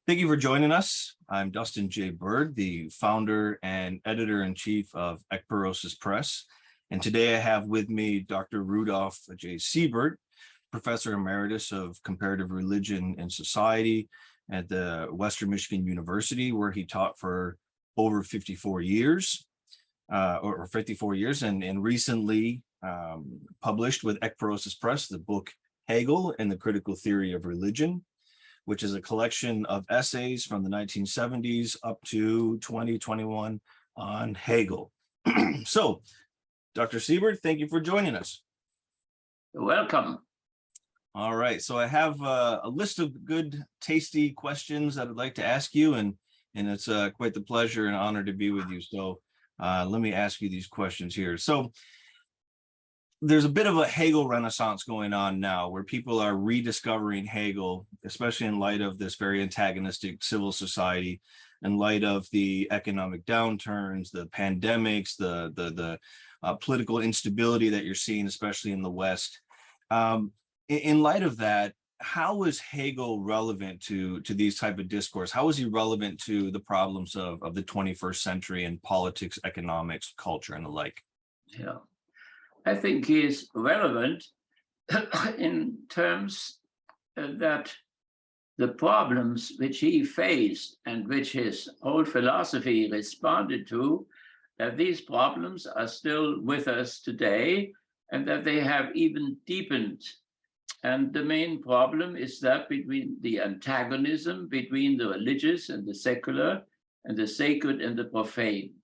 Thank you for joining us. I'm Dustin J. Byrd, the founder and editor-in-chief of Ekpyrosis Press. And today I have with me Dr. Rudolf J. Siebert, Professor Emeritus of Comparative Religion and Society at the Western Michigan University, where he taught for over 54 years, and recently published with Ekpyrosis Press the book Hegel and the Critical Theory of Religion, which is a collection of essays from the 1970s up to 2021 on Hegel. So, Dr. Siebert, thank you for joining us. You're welcome. All right, so I have a list of good, tasty questions that I'd like to ask you, and it's quite the pleasure and honor to be with you. So let me ask you these questions here. So there's a bit of a Hegel renaissance going on now where people are rediscovering Hegel, especially in light of this very antagonistic civil society, in light of the economic downturns, the pandemics, the political instability that you're seeing, especially in the West. In light of that, how is Hegel relevant to these type of discourse? How is he relevant to the problems of the 21st century in politics, economics, culture, and the like? Yeah. I think he is relevant in terms that the problems which he faced and which his whole philosophy responded to, that these problems are still with us today and that they have even deepened. And the main problem is that between the antagonism between the religious and the secular, and the sacred and the profane.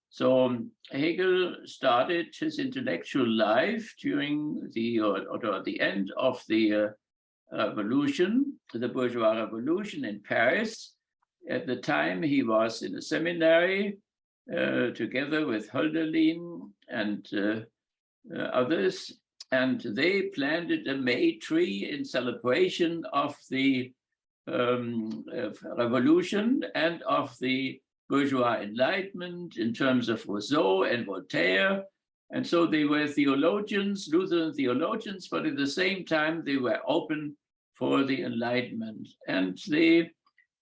So Hegel started his intellectual life during the end of the revolution, the bourgeois revolution in Paris. At the time, he was in a seminary together with Hölderlin and others, and they planted a May tree in celebration of the revolution and of the bourgeois enlightenment in terms of Rousseau and Voltaire. And so they were theologians, Lutheran theologians, but at the same time, they were open for the Enlightenment. And they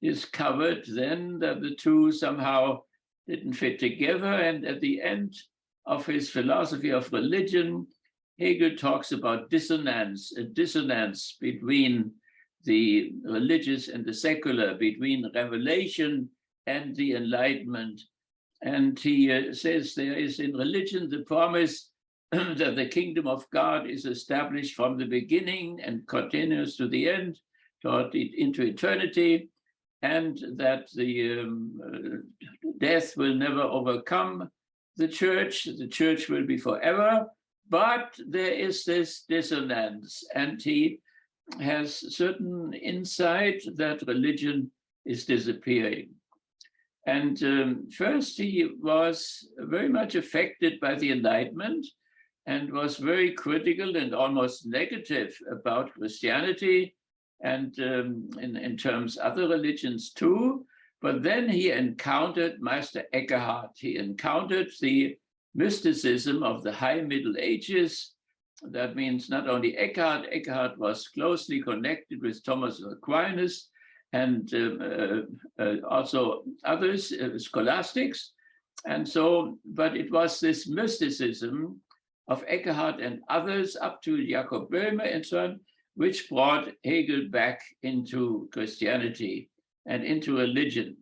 discovered then that the two somehow didn't fit together. And at the end of his philosophy of religion, Hegel talks about dissonance, a dissonance between the religious and the secular, between revelation and the Enlightenment. And he says there is in religion the promise that the kingdom of God is established from the beginning and continues to the end, into eternity, and that the death will never overcome the church will be forever. But there is this dissonance, and he has certain insight that religion is disappearing. And first, he was very much affected by the Enlightenment and was very critical and almost negative about Christianity and in terms of other religions too. But then he encountered Meister Eckhart. He encountered the mysticism of the High Middle Ages. That means not only Eckhart. Eckhart was closely connected with Thomas Aquinas, and also others, scholastics. And so, but it was this mysticism of Eckhart and others up to Jakob Böhme and so on, which brought Hegel back into Christianity and into religion.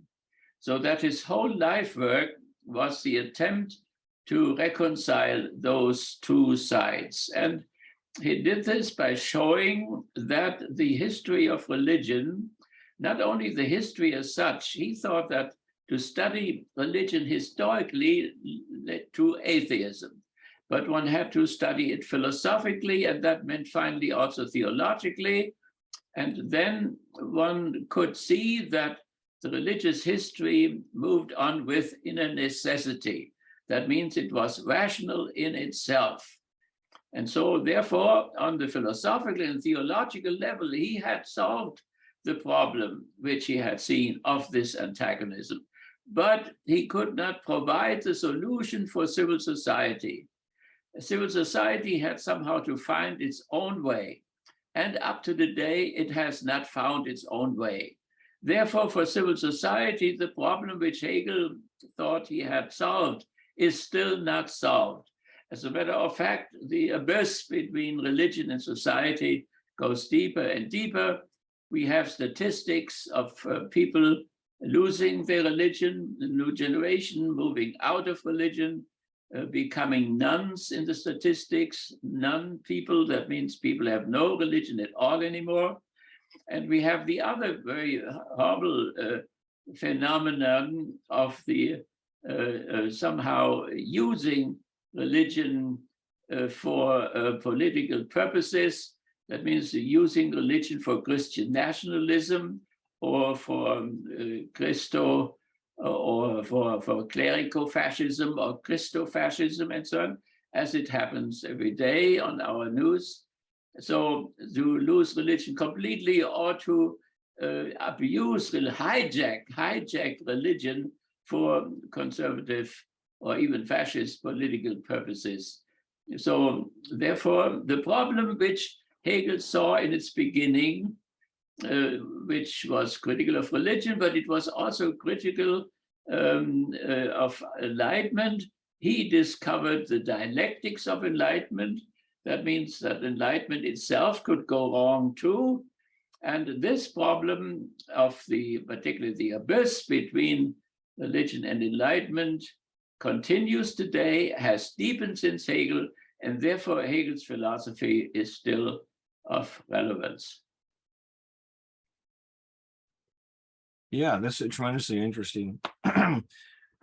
So that his whole life work was the attempt to reconcile those two sides. And he did this by showing that the history of religion, not only the history as such, he thought that to study religion historically led to atheism, but one had to study it philosophically, and that meant finally also theologically. And then one could see that the religious history moved on with inner necessity. That means it was rational in itself. And so therefore, on the philosophical and theological level, he had solved the problem which he had seen of this antagonism. But he could not provide the solution for civil society. Civil society had somehow to find its own way. And up to the day, it has not found its own way. Therefore, for civil society, the problem which Hegel thought he had solved is still not solved. As a matter of fact, the abyss between religion and society goes deeper and deeper. We have statistics of people losing their religion, the new generation moving out of religion, becoming nuns in the statistics, nun people, that means people have no religion at all anymore. And we have the other very horrible phenomenon of the somehow using religion for political purposes. That means using religion for Christian nationalism or for Christo or for clerico-fascism or Christo-fascism and so on, as it happens every day on our news. So to lose religion completely or to abuse, hijack religion for conservative or even fascist political purposes. So therefore, the problem which Hegel saw in its beginning, which was critical of religion, but it was also critical of enlightenment. He discovered the dialectics of enlightenment. That means that enlightenment itself could go wrong too. And this problem of particularly the abyss between religion and enlightenment continues today, has deepened since Hegel, and therefore Hegel's philosophy is still of relevance. Yeah, that's tremendously interesting. I'm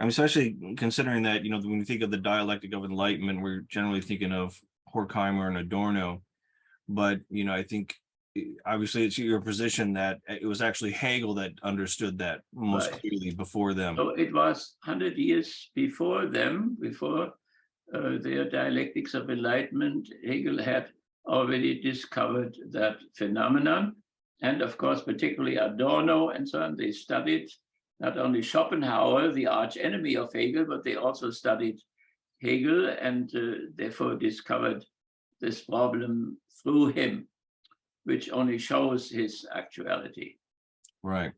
especially considering that, when you think of the dialectic of enlightenment, we're generally thinking of Horkheimer and Adorno. But, I think obviously it's your position that it was actually Hegel that understood that most clearly before them. So it was 100 years before them, before their dialectics of enlightenment. Hegel had already discovered that phenomenon. And of course, particularly Adorno and so on, they studied not only Schopenhauer, the arch enemy of Hegel, but they also studied Hegel and therefore discovered this problem through him, which only shows his actuality. Right.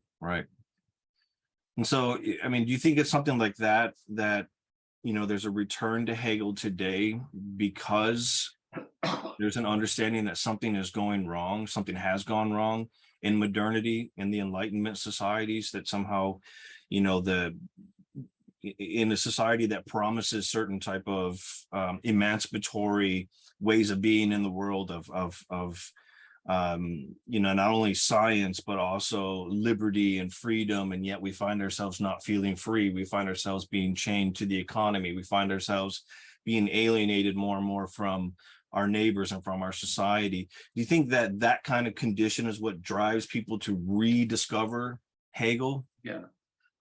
And so, do you think it's something like that, there's a return to Hegel today because there's an understanding that something is going wrong, something has gone wrong in modernity, in the Enlightenment societies, that somehow, in a society that promises certain type of emancipatory ways of being in the world of not only science, but also liberty and freedom. And yet we find ourselves not feeling free. We find ourselves being chained to the economy. We find ourselves being alienated more and more from our neighbors and from our society. Do you think that that kind of condition is what drives people to rediscover Hegel? Yeah,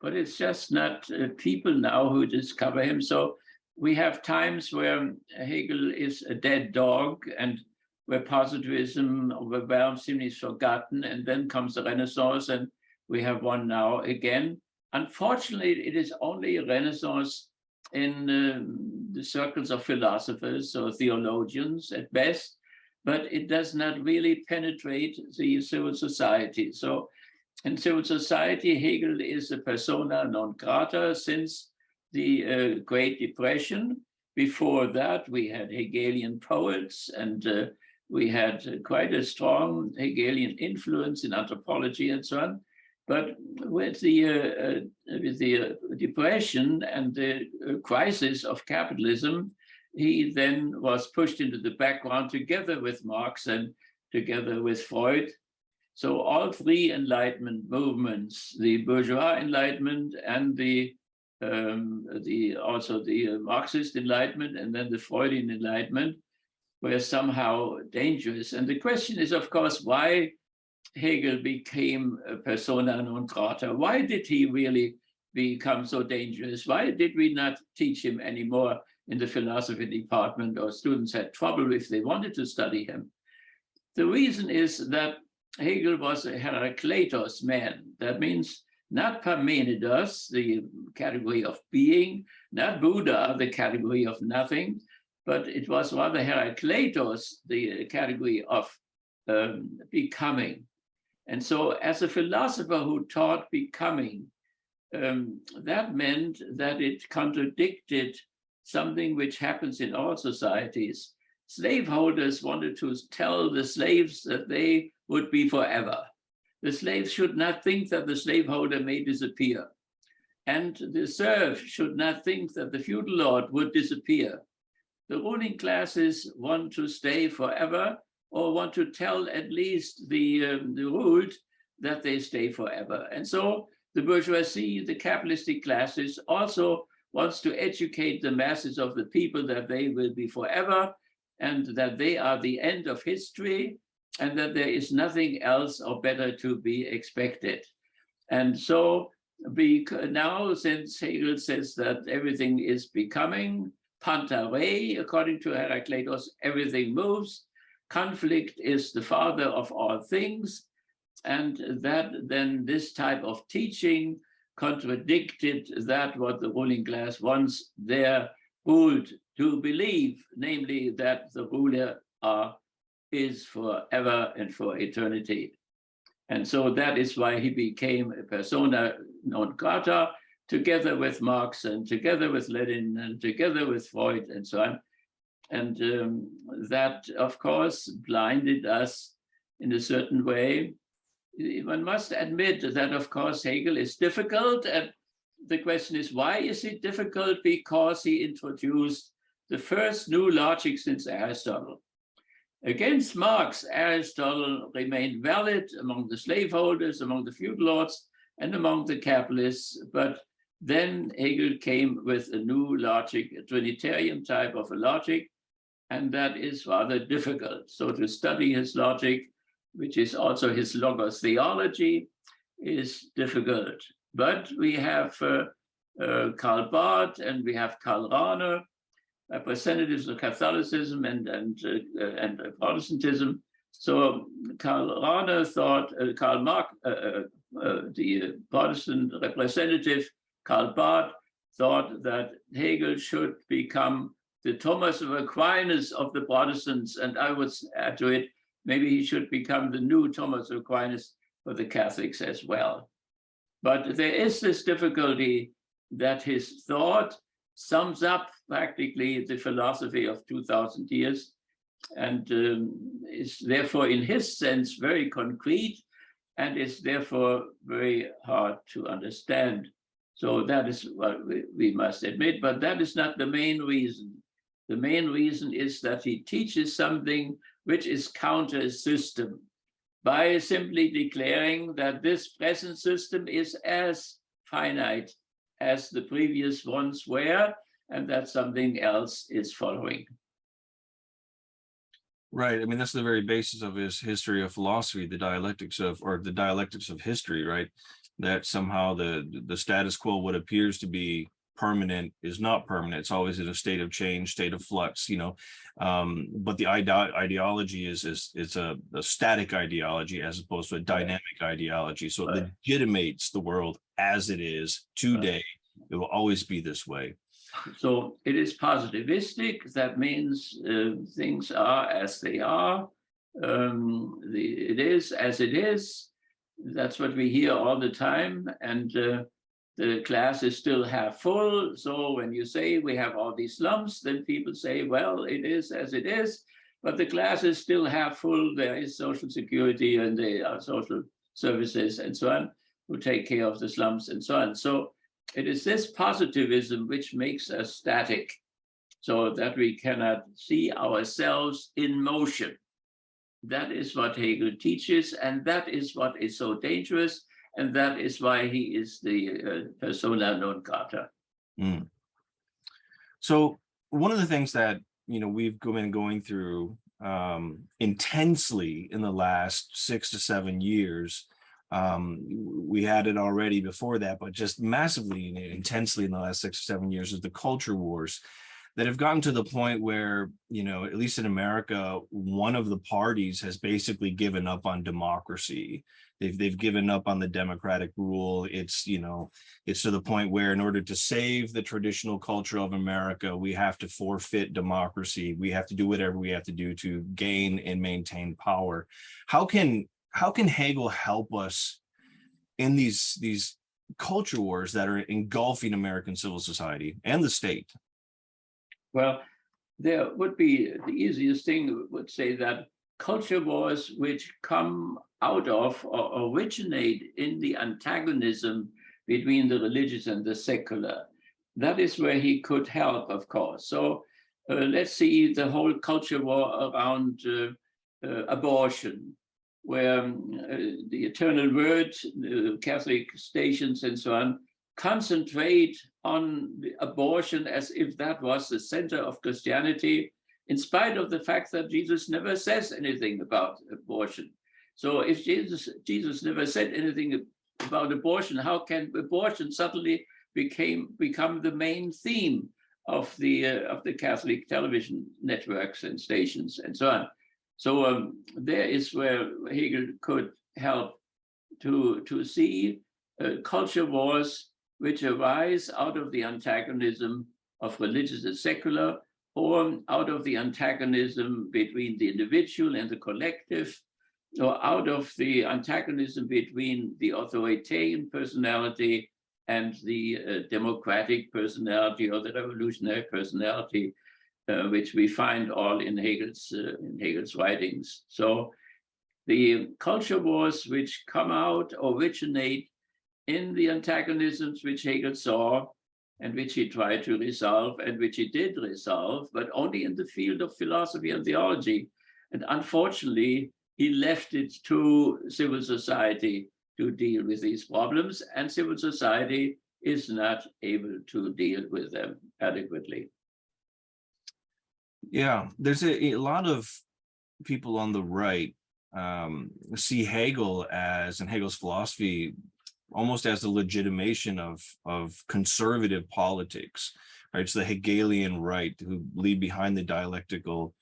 but it's just not people now who discover him. So we have times where Hegel is a dead dog and where positivism overwhelms him, he's forgotten, and then comes the Renaissance, and we have one now again. Unfortunately, it is only a Renaissance in the circles of philosophers or theologians at best, but it does not really penetrate the civil society. So in civil society, Hegel is a persona non grata since the Great Depression. Before that, we had Hegelian poets, and we had quite a strong Hegelian influence in anthropology and so on. But with the depression and the crisis of capitalism, he then was pushed into the background together with Marx and together with Freud. So all three Enlightenment movements, the bourgeois Enlightenment and also the Marxist Enlightenment and then the Freudian Enlightenment, were somehow dangerous. And the question is, of course, why Hegel became a persona non grata. Why did he really become so dangerous? Why did we not teach him anymore in the philosophy department, or students had trouble if they wanted to study him? The reason is that Hegel was a Heracleitos man. That means not Parmenides, the category of being, not Buddha, the category of nothing, but it was rather Heracleitos, the category of becoming. And so as a philosopher who taught becoming, that meant that it contradicted something which happens in all societies. Slaveholders wanted to tell the slaves that they would be forever. The slaves should not think that the slaveholder may disappear. And the serf should not think that the feudal lord would disappear. The ruling classes want to stay forever, or want to tell at least the ruled that they stay forever. And so the bourgeoisie, the capitalistic classes, also wants to educate the masses of the people that they will be forever, and that they are the end of history, and that there is nothing else or better to be expected. And so now, since Hegel says that everything is becoming, panta rei, according to Heraclitus, everything moves, conflict is the father of all things, and that then this type of teaching contradicted that what the ruling class wants their ruled to believe, namely that the ruler is forever and for eternity. And so that is why he became a persona non grata, together with Marx and together with Lenin and together with Freud and so on. And that, of course, blinded us in a certain way. One must admit that, of course, Hegel is difficult. And the question is, why is it difficult? Because he introduced the first new logic since Aristotle. Against Marx, Aristotle remained valid among the slaveholders, among the feudal lords, and among the capitalists. But then Hegel came with a new logic, a Trinitarian type of a logic, and that is rather difficult. So to study his logic, which is also his logos theology, is difficult. But we have Karl Barth and we have Karl Rahner, representatives of Catholicism and Protestantism. So Karl Rahner thought, Karl Marx, the Protestant representative, Karl Barth, thought that Hegel should become the Thomas of Aquinas of the Protestants, and I would add to it, maybe he should become the new Thomas of Aquinas for the Catholics as well. But there is this difficulty that his thought sums up practically the philosophy of 2000 years and is therefore in his sense very concrete and is therefore very hard to understand. So that is what we must admit, but that is not the main reason. The main reason is that he teaches something which is counter-system by simply declaring that this present system is as finite as the previous ones were, and that something else is following. Right. I mean, that's the very basis of his history of philosophy, the dialectics of history, right? That somehow the status quo, what appears to be permanent, is not permanent. It's always in a state of change, state of flux, but the ideology is a static ideology as opposed to a dynamic ideology. So it legitimates the world as it is today. It will always be this way. So it is positivistic. That means things are as they are. It is as it is. That's what we hear all the time. And the class is still half full. So when you say we have all these slums, then people say, well, it is as it is. But the class is still half full. There is social security and there are social services and so on who take care of the slums and so on. So it is this positivism which makes us static, so that we cannot see ourselves in motion. That is what Hegel teaches, and that is what is so dangerous, and that is why he is the persona non grata. Mm. So one of the things that we've been going through intensely in the last 6 to 7 years. We had it already before that, but just massively intensely in the last 6 or 7 years is the culture wars that have gotten to the point where, at least in America, one of the parties has basically given up on democracy. They've given up on the democratic rule. It's to the point where in order to save the traditional culture of America, we have to forfeit democracy. We have to do whatever we have to do to gain and maintain power. How can how can Hegel help us in these culture wars that are engulfing American civil society and the state? Well, there would be the easiest thing would say that culture wars which come out of or originate in the antagonism between the religious and the secular. That is where he could help, of course. So let's see the whole culture war around abortion, where the eternal word, Catholic stations and so on, concentrate on the abortion as if that was the center of Christianity, in spite of the fact that Jesus never says anything about abortion. So if Jesus never said anything about abortion, how can abortion suddenly become the main theme of the Catholic television networks and stations and so on? So there is where Hegel could help to see culture wars which arise out of the antagonism of religious and secular, or out of the antagonism between the individual and the collective, or out of the antagonism between the authoritarian personality and the democratic personality or the revolutionary personality, which we find all in Hegel's writings. So the culture wars which come out, originate in the antagonisms which Hegel saw and which he tried to resolve and which he did resolve, but only in the field of philosophy and theology. And unfortunately, he left it to civil society to deal with these problems, and civil society is not able to deal with them adequately. Yeah, there's a lot of people on the right see Hegel and Hegel's philosophy almost as the legitimation of conservative politics, right? It's the Hegelian right who lead behind the dialectical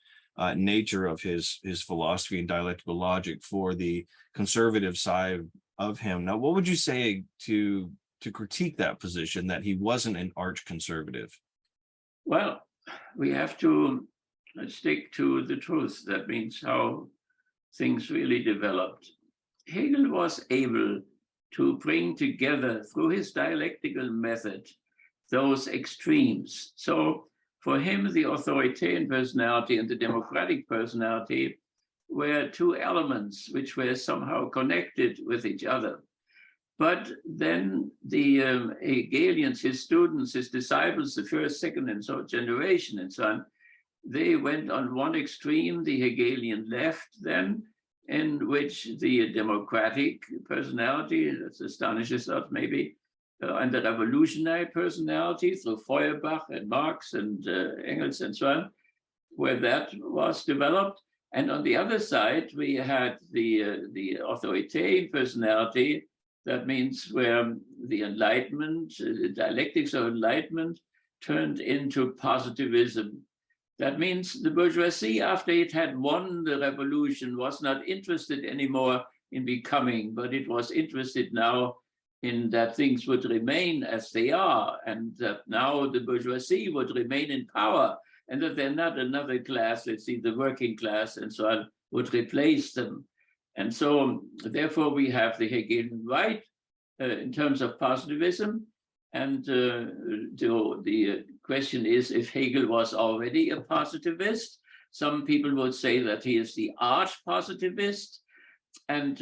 nature of his philosophy and dialectical logic for the conservative side of him. Now, what would you say to critique that position, that he wasn't an arch conservative? Well, we have to stick to the truth. That means how things really developed. Hegel was able to bring together through his dialectical method those extremes. So for him, the authoritarian personality and the democratic personality were two elements which were somehow connected with each other. But then the Hegelians, his students, his disciples, the first, second, and third generation and so on, they went on one extreme, the Hegelian left then, in which the democratic personality, that astonishes us maybe, and the revolutionary personality through Feuerbach and Marx and Engels and so on, where that was developed. And on the other side, we had the authoritarian personality. That means where the Enlightenment, the dialectics of Enlightenment turned into positivism. That means the bourgeoisie, after it had won the revolution, was not interested anymore in becoming, but it was interested now in that things would remain as they are, and that now the bourgeoisie would remain in power, and that they're not another class, let's see, the working class and so on, would replace them. And so, therefore, we have the Hegelian right in terms of positivism. And the question is if Hegel was already a positivist. Some people would say that he is the arch-positivist. And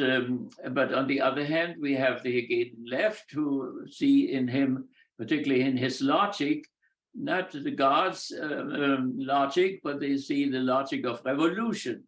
but on the other hand, we have the Hegelian left who see in him, particularly in his logic, not the God's logic, but they see the logic of revolution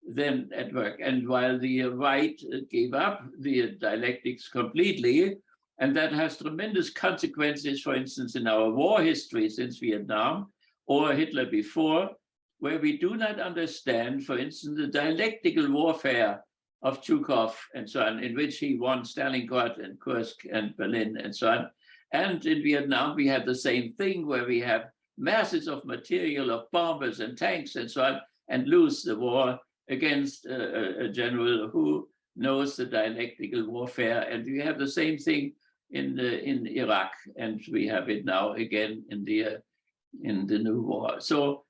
then at work. And while the right gave up the dialectics completely, and that has tremendous consequences, for instance, in our war history since Vietnam or Hitler before, where we do not understand, for instance, the dialectical warfare of Zhukov and so on, in which he won Stalingrad and Kursk and Berlin and so on. And in Vietnam, we had the same thing where we have masses of material of bombers and tanks and so on, and lose the war against a general who knows the dialectical warfare. And we have the same thing in Iraq, and we have it now again in the new war. So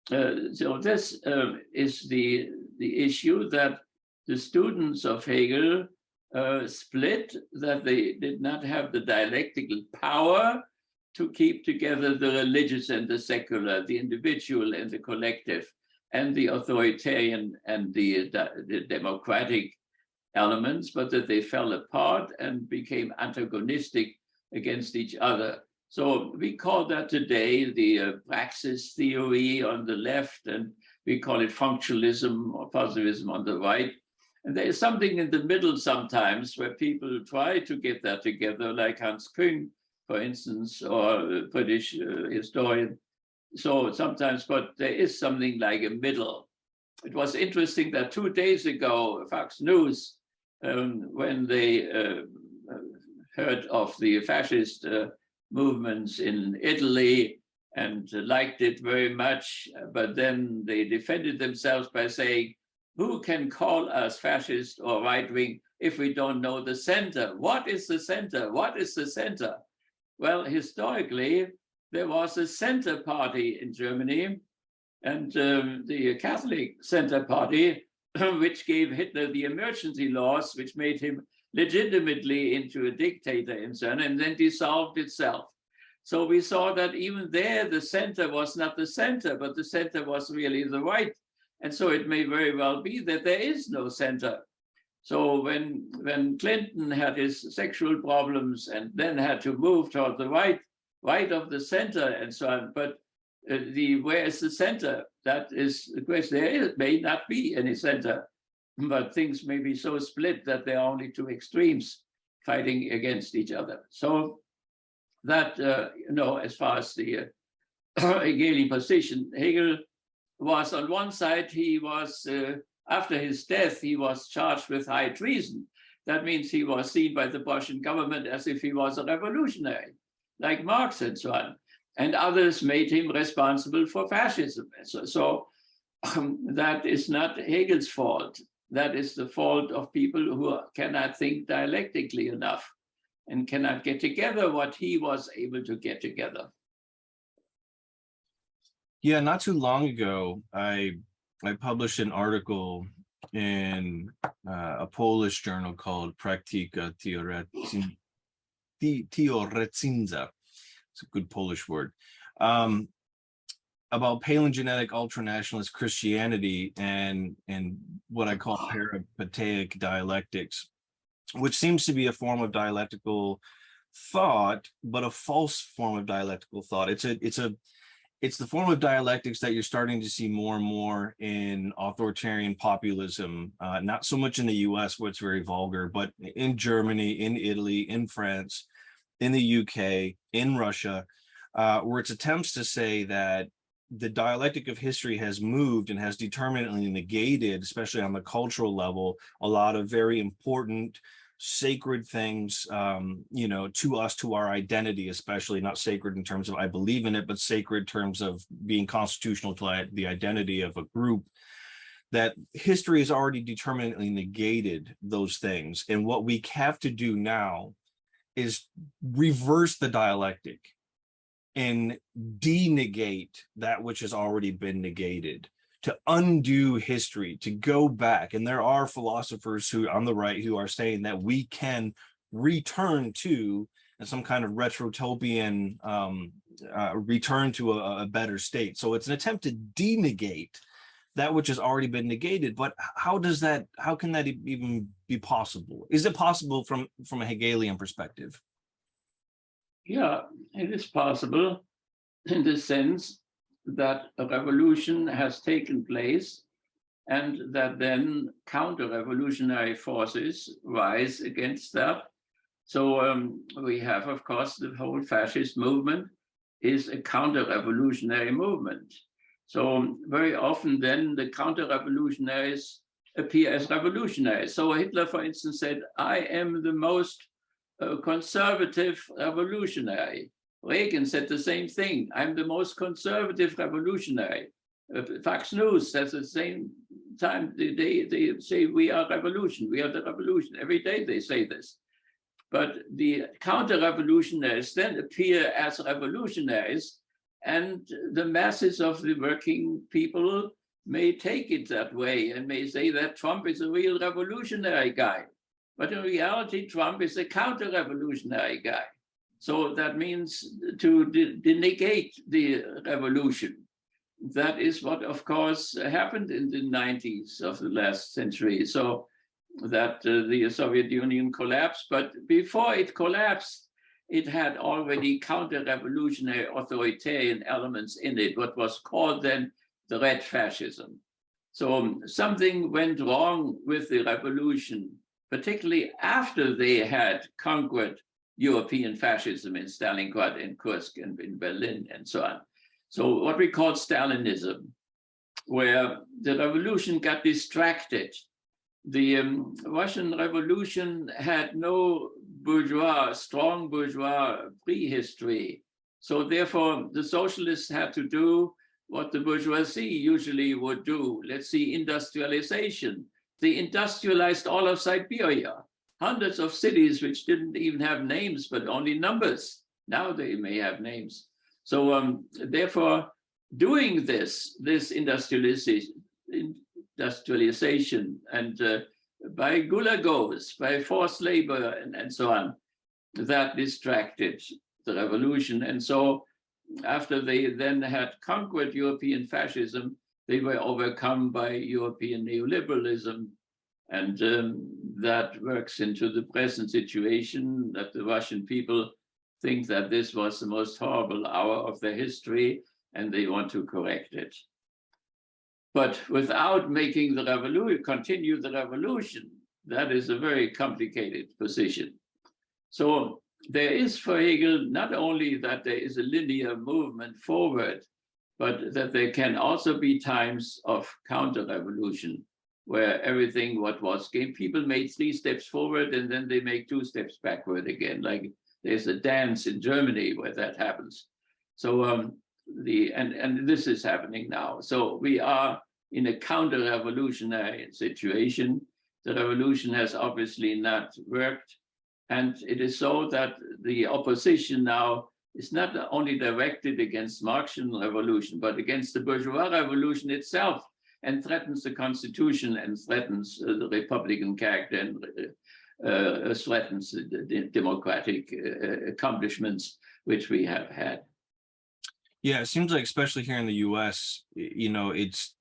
this is the issue that the students of Hegel split, that they did not have the dialectical power to keep together the religious and the secular, the individual and the collective, and the authoritarian and the democratic elements, but that they fell apart and became antagonistic against each other. So we call that today the praxis theory on the left, and we call it functionalism or positivism on the right. And there is something in the middle sometimes where people try to get that together, like Hans Küng, for instance, or a British historian. So sometimes, but there is something like a middle. It was interesting that 2 days ago, Fox News, when they heard of the fascist movements in Italy and liked it very much, but then they defended themselves by saying, who can call us fascist or right-wing if we don't know the center? What is the center? What is the center? Well, historically, there was a center party in Germany, and the Catholic Center Party, which gave Hitler the emergency laws, which made him legitimately into a dictator and then dissolved itself. So we saw that even there, the center was not the center, but the center was really the right. And so it may very well be that there is no center. So when Clinton had his sexual problems and then had to move toward the right of the center and so on, but where is the center? That is the question. There may not be any center, but things may be so split that there are only two extremes fighting against each other. So that, as far as the Hegelian position, Hegel was on one side, he was, after his death, he was charged with high treason. That means he was seen by the Prussian government as if he was a revolutionary, like Marx and so on. And others made him responsible for fascism. So that is not Hegel's fault. That is the fault of people who cannot think dialectically enough and cannot get together what he was able to get together. Yeah, not too long ago, I published an article in a Polish journal called Praktyka Teoretyczna. It's a good Polish word. About paleogenetic ultranationalist Christianity and what I call peripateic dialectics, which seems to be a form of dialectical thought, but a false form of dialectical thought. It's the form of dialectics that you're starting to see more and more in authoritarian populism, not so much in the US where it's very vulgar, but in Germany, in Italy, in France, in the UK, in Russia, where it's attempts to say that the dialectic of history has moved and has determinately negated, especially on the cultural level, a lot of very important sacred things, to us, to our identity, especially not sacred in terms of I believe in it, but sacred in terms of being constitutional to the identity of a group, that history has already determinately negated those things. And what we have to do now is reverse the dialectic and denegate that which has already been negated, to undo history, to go back. And there are philosophers who on the right who are saying that we can return to some kind of retrotopian return to a better state. So it's an attempt to denegate that which has already been negated. But how can that even be possible? Is it possible from a Hegelian perspective? Yeah, it is possible in the sense that a revolution has taken place and that then counter-revolutionary forces rise against that. So we have, of course, the whole fascist movement is a counter-revolutionary movement. So very often then the counter-revolutionaries appear as revolutionaries. So Hitler, for instance, said, I am the most conservative revolutionary. Reagan said the same thing. I'm the most conservative revolutionary. Fox News says at the same time, they say we are revolution, we are the revolution. Every day they say this. But the counter-revolutionaries then appear as revolutionaries, and the masses of the working people may take it that way and may say that Trump is a real revolutionary guy. But in reality, Trump is a counter-revolutionary guy. So that means to negate the revolution. That is what, of course, happened in the 90s of the last century. So that the Soviet Union collapsed, but before it collapsed, it had already counter-revolutionary authoritarian elements in it, what was called then the Red Fascism. So something went wrong with the revolution, particularly after they had conquered European fascism in Stalingrad and Kursk and in Berlin and so on. So what we call Stalinism, where the revolution got distracted. The Russian Revolution had no strong bourgeois prehistory. So therefore, the socialists had to do what the bourgeoisie usually would do. Let's see, industrialization. They industrialized all of Siberia, hundreds of cities which didn't even have names, but only numbers. Now they may have names. So therefore, doing this industrialization and by gulagos, by forced labor and so on, that distracted the revolution. And so after they then had conquered European fascism, they were overcome by European neoliberalism. And that works into the present situation that the Russian people think that this was the most horrible hour of their history and they want to correct it. But without making the revolution, continue the revolution, that is a very complicated position. So there is for Hegel not only that there is a linear movement forward, but that there can also be times of counter-revolution, where everything what was game, people made 3 steps forward and then they make 2 steps backward again. Like there's a dance in Germany where that happens. So and this is happening now. So we are in a counter-revolutionary situation. The revolution has obviously not worked. And it is so that the opposition now is not only directed against Marxian revolution, but against the bourgeois revolution itself, and threatens the constitution and threatens the republican character and threatens the democratic accomplishments which we have had. Yeah, it seems like, especially here in the US, it's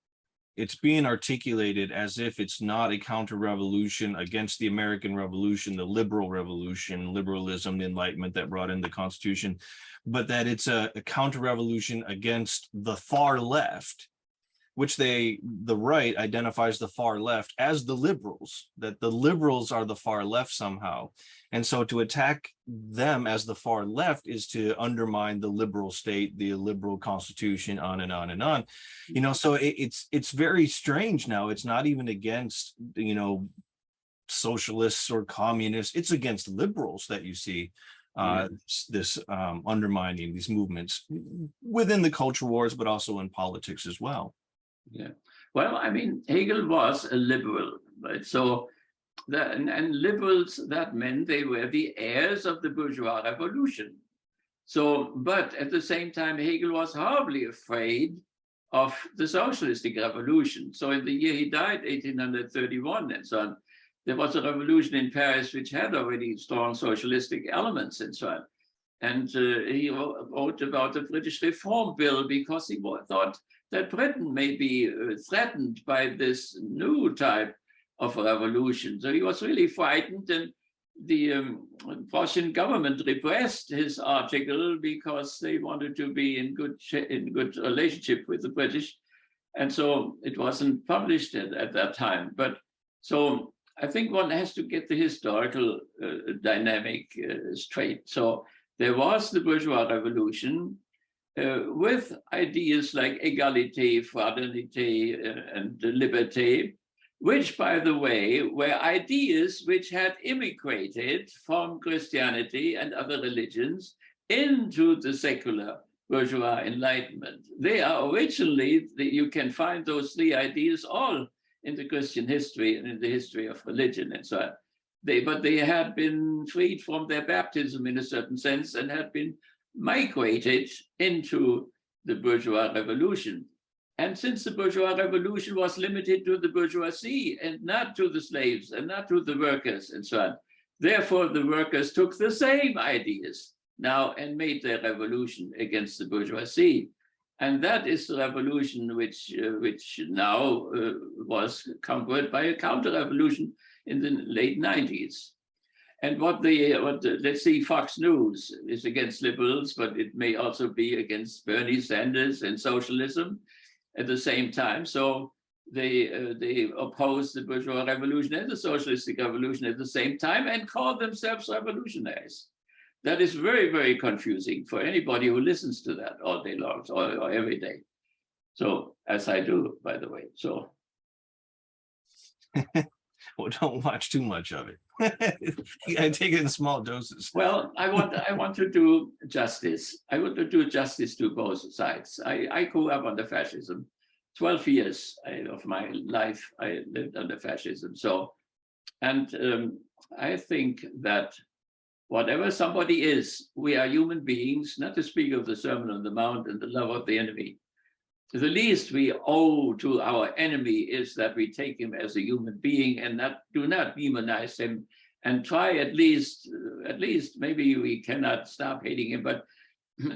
being articulated as if it's not a counter-revolution against the American Revolution, the liberal revolution, liberalism, the Enlightenment that brought in the Constitution, but that it's a counter-revolution against the far left, which the right identifies the far left as the liberals, that the liberals are the far left somehow. And so to attack them as the far left is to undermine the liberal state, the liberal constitution, on and on and on. So it's very strange now. It's not even against, socialists or communists. It's against liberals that you see this undermining these movements within the culture wars, but also in politics as well. Yeah, well, I mean, Hegel was a liberal, right? So, and liberals, that meant they were the heirs of the bourgeois revolution. So, but at the same time, Hegel was horribly afraid of the socialistic revolution. So in the year he died, 1831 and so on, there was a revolution in Paris which had already strong socialistic elements and so on. And he wrote about the British Reform Bill because he thought that Britain may be threatened by this new type of revolution. So he was really frightened, and the Prussian government repressed his article because they wanted to be in good relationship with the British. And so it wasn't published at that time. But so I think one has to get the historical dynamic straight. So there was the bourgeois revolution, with ideas like égalité, fraternité, and liberté, which, by the way, were ideas which had immigrated from Christianity and other religions into the secular bourgeois Enlightenment. They are originally, you can find those 3 ideas all in the Christian history and in the history of religion and so on. But they had been freed from their baptism in a certain sense and had been migrated into the bourgeois revolution. And since the bourgeois revolution was limited to the bourgeoisie and not to the slaves and not to the workers and so on, therefore the workers took the same ideas now and made their revolution against the bourgeoisie. And that is the revolution which now was conquered by a counter-revolution in the late 90s. And let's see, Fox News is against liberals, but it may also be against Bernie Sanders and socialism at the same time. So they oppose the bourgeois revolution and the socialistic revolution at the same time and call themselves revolutionaries. That is very, very confusing for anybody who listens to that all day long or every day. So, as I do, by the way. So, well, don't watch too much of it. You gotta take it in small doses. Well, I want to do justice. I want to do justice to both sides. I grew up under fascism. 12 years of my life I lived under fascism. So, and I think that whatever somebody is, we are human beings, not to speak of the Sermon on the Mount and the love of the enemy. The least we owe to our enemy is that we take him as a human being and do not demonize him, and try at least maybe we cannot stop hating him, but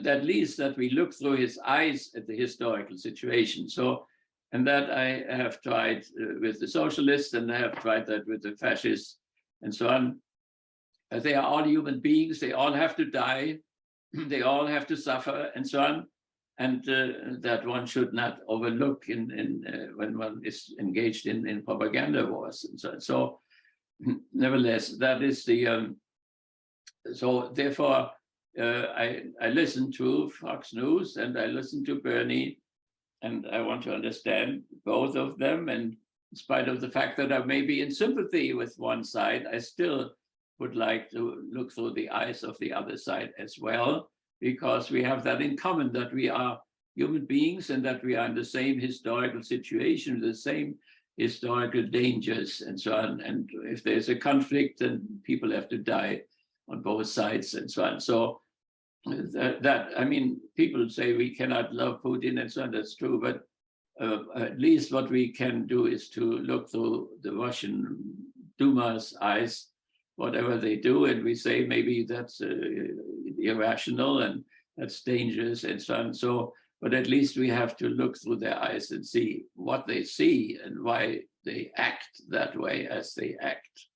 at least that we look through his eyes at the historical situation. So, and that I have tried with the socialists, and I have tried that with the fascists and so on. They are all human beings. They all have to die. They all have to suffer and so on. And that one should not overlook when one is engaged in propaganda wars and so on. So, nevertheless, that is the. So therefore, I listen to Fox News and I listen to Bernie, and I want to understand both of them. And in spite of the fact that I may be in sympathy with one side, I still would like to look through the eyes of the other side as well, because we have that in common, that we are human beings and that we are in the same historical situation, the same historical dangers and so on. And if there's a conflict, then people have to die on both sides and so on. So I mean, people say we cannot love Putin and so on, that's true, but at least what we can do is to look through the Russian Duma's eyes, whatever they do, and we say maybe that's irrational and that's dangerous and so on. So, but at least we have to look through their eyes and see what they see and why they act that way as they act.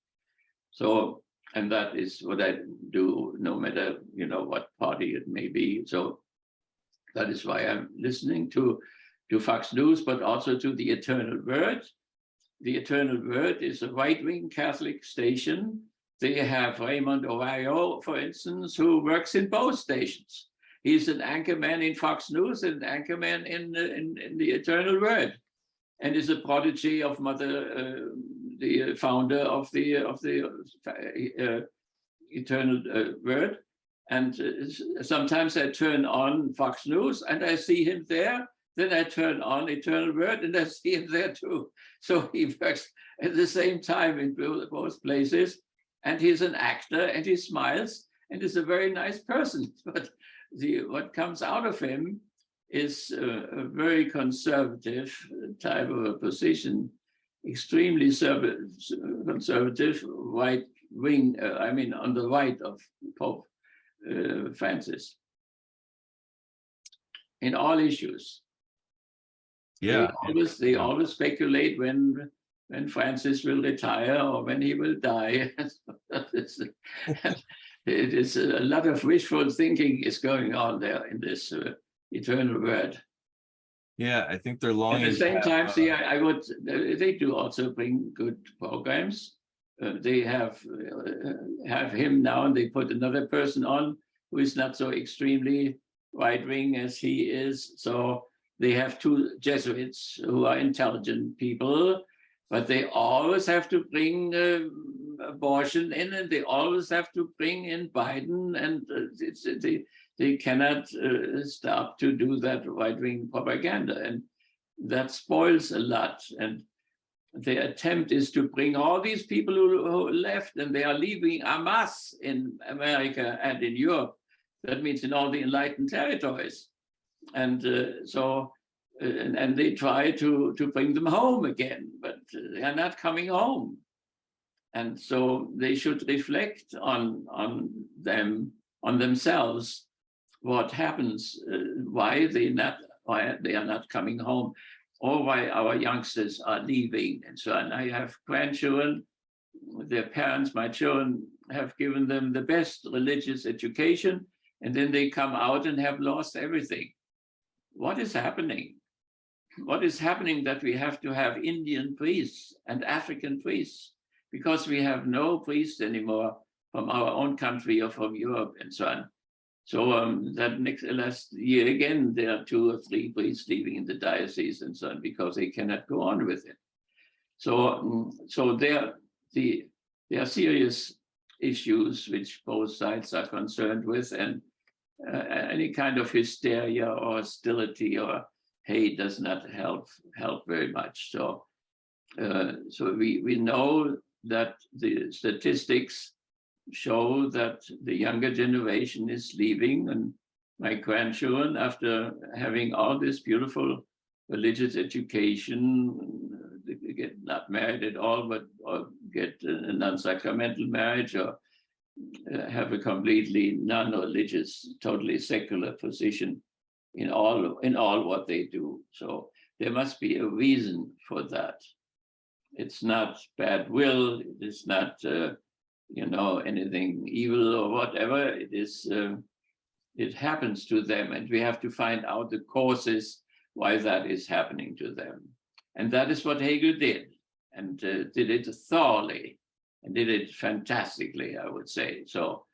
So, and that is what I do, no matter, what party it may be. So that is why I'm listening to Fox News, but also to the Eternal Word. The Eternal Word is a right-wing Catholic station. They have Raymond Arroyo, for instance, who works in both stations. He's an anchorman in Fox News and an anchorman in the Eternal Word, and is a protege of the founder of the Eternal Word. And sometimes I turn on Fox News and I see him there. Then I turn on Eternal Word and I see him there too. So he works at the same time in both places. And he's an actor and he smiles and is a very nice person. But what comes out of him is a very conservative type of a position, extremely conservative, right wing, on the right of Pope Francis in all issues. Yeah, they always speculate when Francis will retire or when he will die. It is a lot of wishful thinking is going on there in this Eternal Word. Yeah, I think they're longing. At the same time, they do also bring good programs. They have him now, and they put another person on who is not so extremely right-wing as he is. So they have two Jesuits who are intelligent people, but they always have to bring abortion in, and they always have to bring in Biden, and they cannot stop to do that right-wing propaganda, and that spoils a lot. And the attempt is to bring all these people who left, and they are leaving en masse in America and in Europe. That means in all the enlightened territories. And so and they try to bring them home again, but they are not coming home. And so they should reflect on themselves, what happens, why they are not coming home, or why our youngsters are leaving, and so on. I have grandchildren, their parents, my children, have given them the best religious education, and then they come out and have lost everything. What is happening? What is happening that we have to have Indian priests and African priests, because we have no priests anymore from our own country or from Europe and so on. So that last year again, there are 2 or 3 priests leaving in the diocese and so on, because they cannot go on with it. So there are serious issues which both sides are concerned with, and any kind of hysteria or hostility or hate does not help very much. So we know that the statistics show that the younger generation is leaving, and my grandchildren, after having all this beautiful religious education, they get not married at all, but or get a non-sacramental marriage, or have a completely non-religious, totally secular position in all what they do. So there must be a reason for that. It's not bad will. It is not anything evil or whatever. It is. It happens to them, and we have to find out the causes why that is happening to them. And that is what Hegel did, and did it thoroughly, and did it fantastically, I would say. So,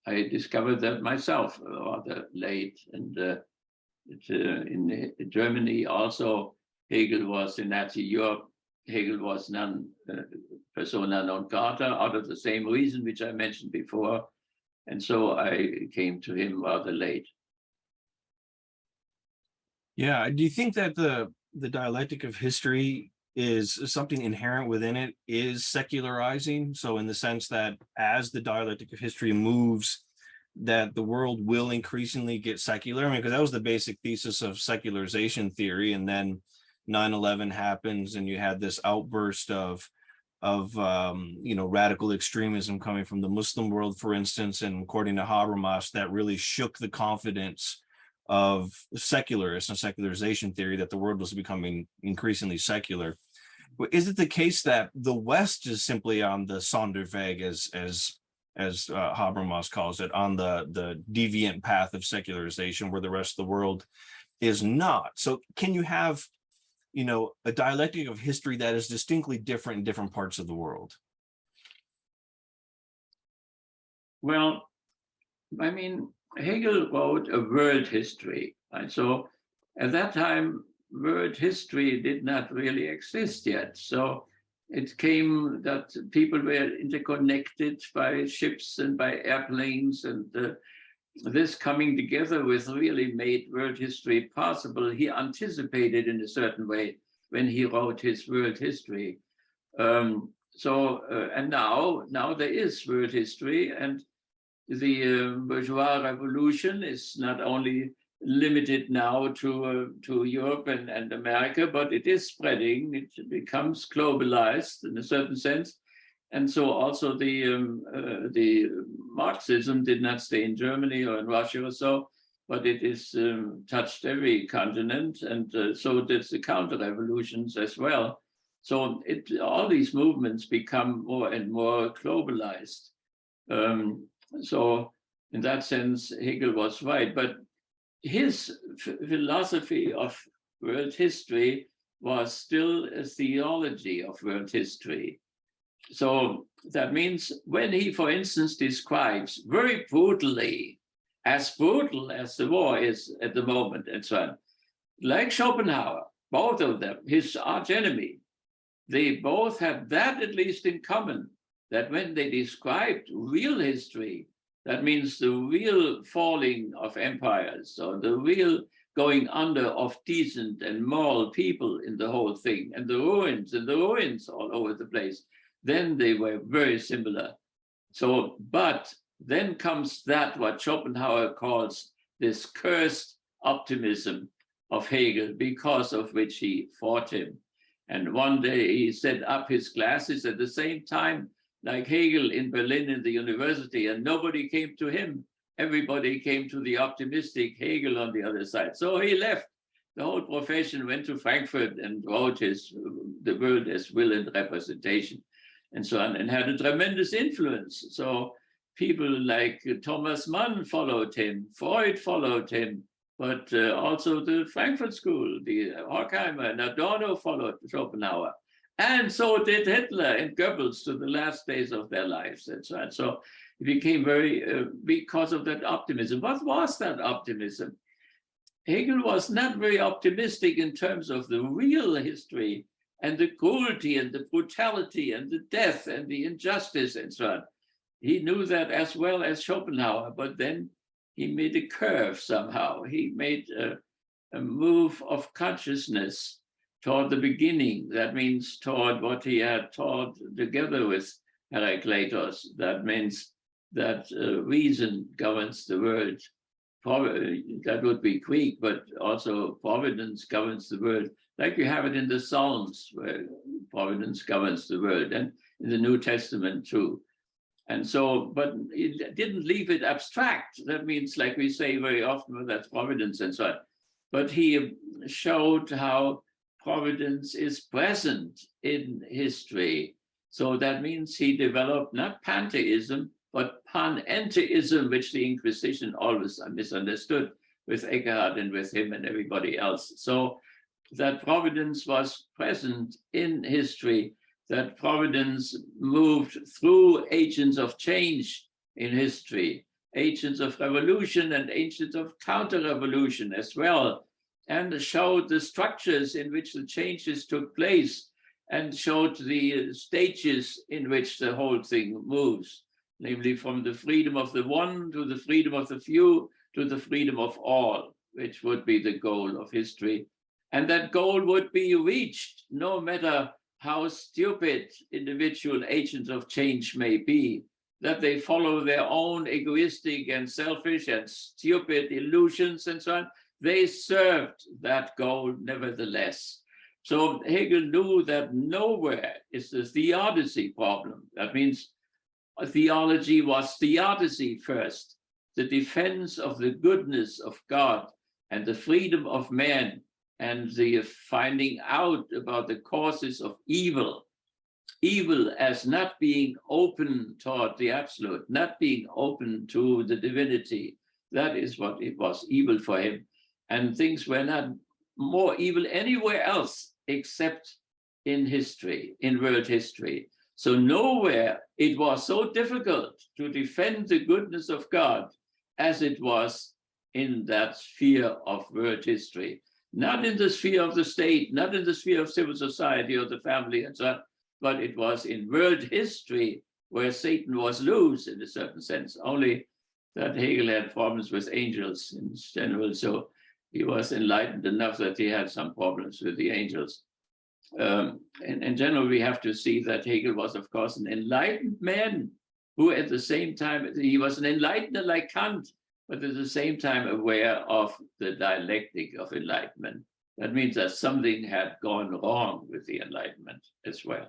I discovered that myself rather late, and in Germany also, Hegel was in Nazi Europe. Hegel was persona non grata, out of the same reason which I mentioned before, and so I came to him rather late. Yeah, do you think that the dialectic of history is something inherent within it, is secularizing? So in the sense that as the dialectic of history moves, that the world will increasingly get secular? I mean, because that was the basic thesis of secularization theory, and then 9/11 happens, and you had this outburst of radical extremism coming from the Muslim world, for instance, and according to Habermas, that really shook the confidence of secularists and secularization theory that the world was becoming increasingly secular. Is it the case that the West is simply on the Sonderweg, as Habermas calls it, on the deviant path of secularization, where the rest of the world is not? So can you have a dialectic of history that is distinctly different in different parts of the world? Well, I mean, Hegel wrote a world history, and so at that time, world history did not really exist yet. So it came that people were interconnected by ships and by airplanes, and this coming together with really made world history possible. He anticipated in a certain way when he wrote his world history. And now there is world history, and the bourgeois revolution is not only limited now to Europe and America, but it is spreading. It becomes globalized in a certain sense. And so also the Marxism did not stay in Germany or in Russia or so, but it is touched every continent, and so did the counter-revolutions as well. So all these movements become more and more globalized. So in that sense, Hegel was right, but his philosophy of world history was still a theology of world history. So that means when he, for instance, describes very brutally, as brutal as the war is at the moment and so on, like Schopenhauer, both of them, his archenemy, they both had that at least in common, that when they described real history, that means the real falling of empires, or the real going under of decent and moral people in the whole thing, and the ruins all over the place, then they were very similar. So, but then comes that what Schopenhauer calls this cursed optimism of Hegel, because of which he fought him. And one day he set up his classes at the same time, like Hegel in Berlin in the university, and nobody came to him. Everybody came to the optimistic Hegel on the other side. So he left. The whole profession went to Frankfurt and wrote the world as will and representation and so on, and had a tremendous influence. So people like Thomas Mann followed him, Freud followed him, but also the Frankfurt School, the Horkheimer and Adorno followed Schopenhauer. And so did Hitler and Goebbels to the last days of their lives and so on. So it became very, because of that optimism. What was that optimism? Hegel was not very optimistic in terms of the real history and the cruelty and the brutality and the death and the injustice and so on. He knew that as well as Schopenhauer, but then he made a curve somehow. He made a move of consciousness toward the beginning. That means toward what he had taught together with Heraclitus. That means that reason governs the world. That would be Greek, but also providence governs the world, like you have it in the Psalms, where providence governs the world, and in the New Testament too. And so, but it didn't leave it abstract. That means, like we say very often, well, that's providence and so on. But he showed how providence is present in history. So that means he developed not pantheism, but panentheism, which the Inquisition always misunderstood with Eckhart and with him and everybody else. So that providence was present in history, that providence moved through agents of change in history, agents of revolution and agents of counter-revolution as well, and showed the structures in which the changes took place and showed the stages in which the whole thing moves, namely from the freedom of the one to the freedom of the few to the freedom of all, which would be the goal of history. And that goal would be reached no matter how stupid individual agents of change may be, that they follow their own egoistic and selfish and stupid illusions and so on. They served that goal nevertheless. So Hegel knew that nowhere is the theodicy problem. That means theology was theodicy first, the defense of the goodness of God and the freedom of man and the finding out about the causes of evil. Evil as not being open toward the absolute, not being open to the divinity. That is what it was evil for him. And things were not more evil anywhere else except in history, in world history. So nowhere it was so difficult to defend the goodness of God as it was in that sphere of world history. Not in the sphere of the state, not in the sphere of civil society or the family and so on, but it was in world history where Satan was loose in a certain sense, only that Hegel had problems with angels in general. So he was enlightened enough that he had some problems with the angels. In general, we have to see that Hegel was, of course, an enlightened man who at the same time, he was an enlightener like Kant, but at the same time aware of the dialectic of enlightenment. That means that something had gone wrong with the Enlightenment as well,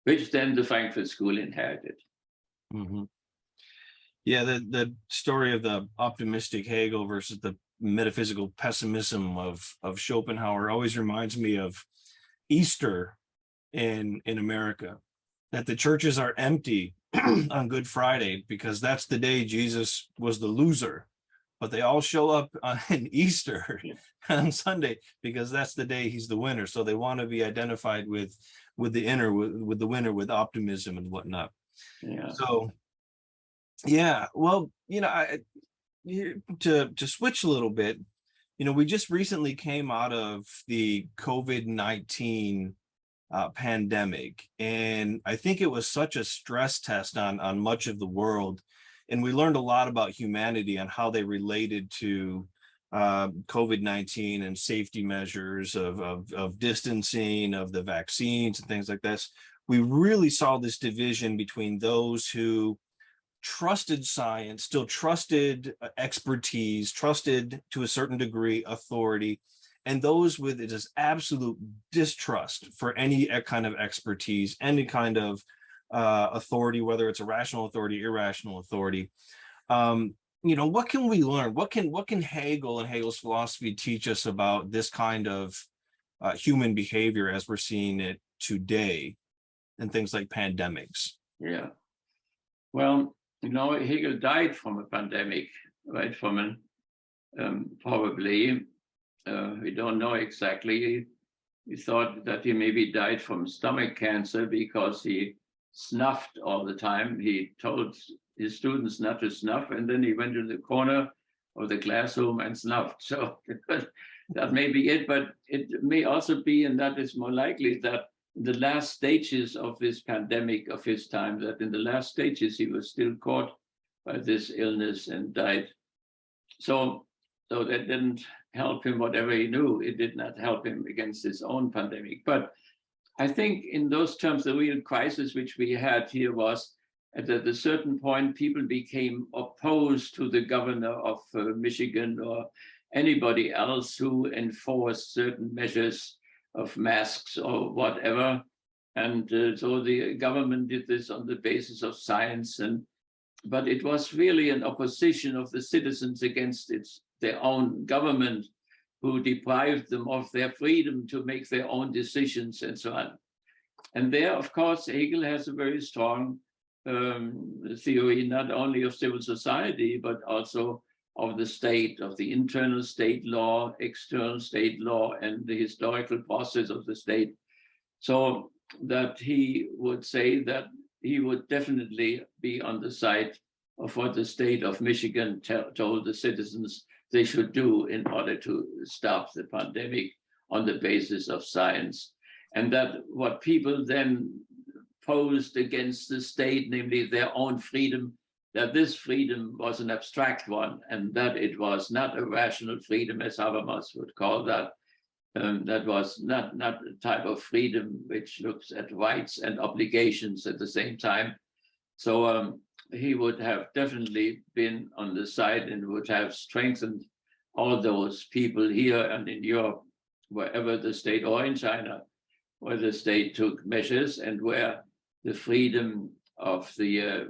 which then the Frankfurt School inherited. Mm-hmm. Yeah, the story of the optimistic Hegel versus the metaphysical pessimism of Schopenhauer always reminds me of Easter in America, that the churches are empty on Good Friday because that's the day Jesus was the loser, but they all show up on Easter on Sunday because that's the day he's the winner. So they want to be identified with the winner, with optimism and whatnot. Yeah. So yeah, well, to switch a little bit, we just recently came out of the COVID-19 pandemic, and I think it was such a stress test on much of the world, and we learned a lot about humanity and how they related to COVID-19 and safety measures of distancing, of the vaccines and things like this. We really saw this division between those who trusted science, still trusted expertise, trusted to a certain degree authority, and those with just absolute distrust for any kind of expertise, any kind of authority, whether it's a rational authority, irrational authority. What can we learn? What can Hegel and Hegel's philosophy teach us about this kind of human behavior as we're seeing it today, and things like pandemics? Yeah. Well, Hegel died from a pandemic, right? From probably, we don't know exactly. He thought that he maybe died from stomach cancer because he snuffed all the time. He told his students not to snuff, and then he went to the corner of the classroom and snuffed. So that may be it, but it may also be, and that is more likely, that in the last stages of this pandemic of his time, that in the last stages he was still caught by this illness and died. So that didn't help him, whatever he knew. It did not help him against his own pandemic. But I think in those terms, the real crisis which we had here was at a certain point, people became opposed to the governor of Michigan or anybody else who enforced certain measures of masks or whatever. And so the government did this on the basis of science. But it was really an opposition of the citizens against their own government, who deprived them of their freedom to make their own decisions and so on. And there, of course, Hegel has a very strong theory, not only of civil society, but also of the state, of the internal state law, external state law, and the historical process of the state. So that he would say that he would definitely be on the side of what the state of Michigan told the citizens they should do in order to stop the pandemic on the basis of science. And that what people then posed against the state, namely their own freedom, that this freedom was an abstract one, and that it was not a rational freedom, as Habermas would call that. That was not a type of freedom which looks at rights and obligations at the same time. So he would have definitely been on the side and would have strengthened all those people here and in Europe, wherever the state, or in China, where the state took measures and where the freedom of the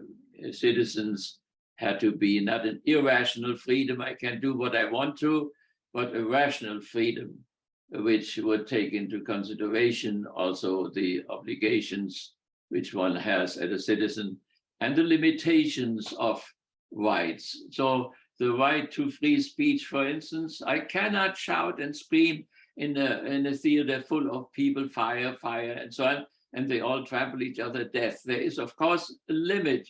citizens had to be not an irrational freedom, I can do what I want to, but a rational freedom, which would take into consideration also the obligations which one has as a citizen and the limitations of rights. So the right to free speech, for instance, I cannot shout and scream in a theater full of people, fire, fire, and so on, and they all trample each other to death. There is, of course, a limit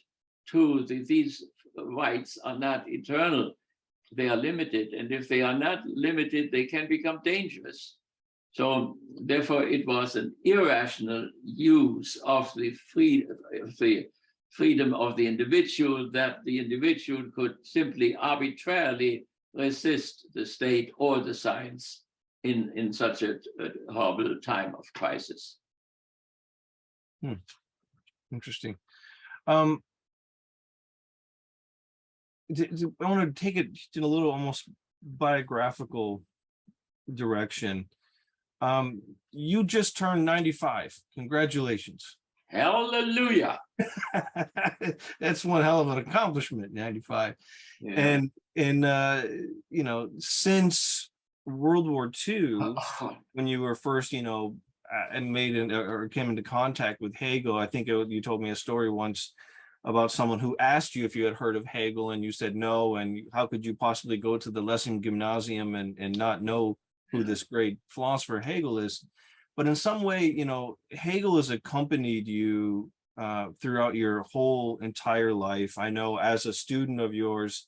to these rights are not eternal. They are limited, and if they are not limited, they can become dangerous. So therefore, it was an irrational use of the freedom of the individual, that the individual could simply arbitrarily resist the state or the science in such a horrible time of crisis. Interesting. I want to take it in a little almost biographical direction. You just turned 95. Congratulations. Hallelujah. That's one hell of an accomplishment, 95. Yeah. And since World War II, when you were first, and or came into contact with Hegel, I think you told me a story once about someone who asked you if you had heard of Hegel, and you said no, and how could you possibly go to the Lessing Gymnasium and not know who this great philosopher Hegel is. But in some way, Hegel has accompanied you throughout your whole entire life. I know as a student of yours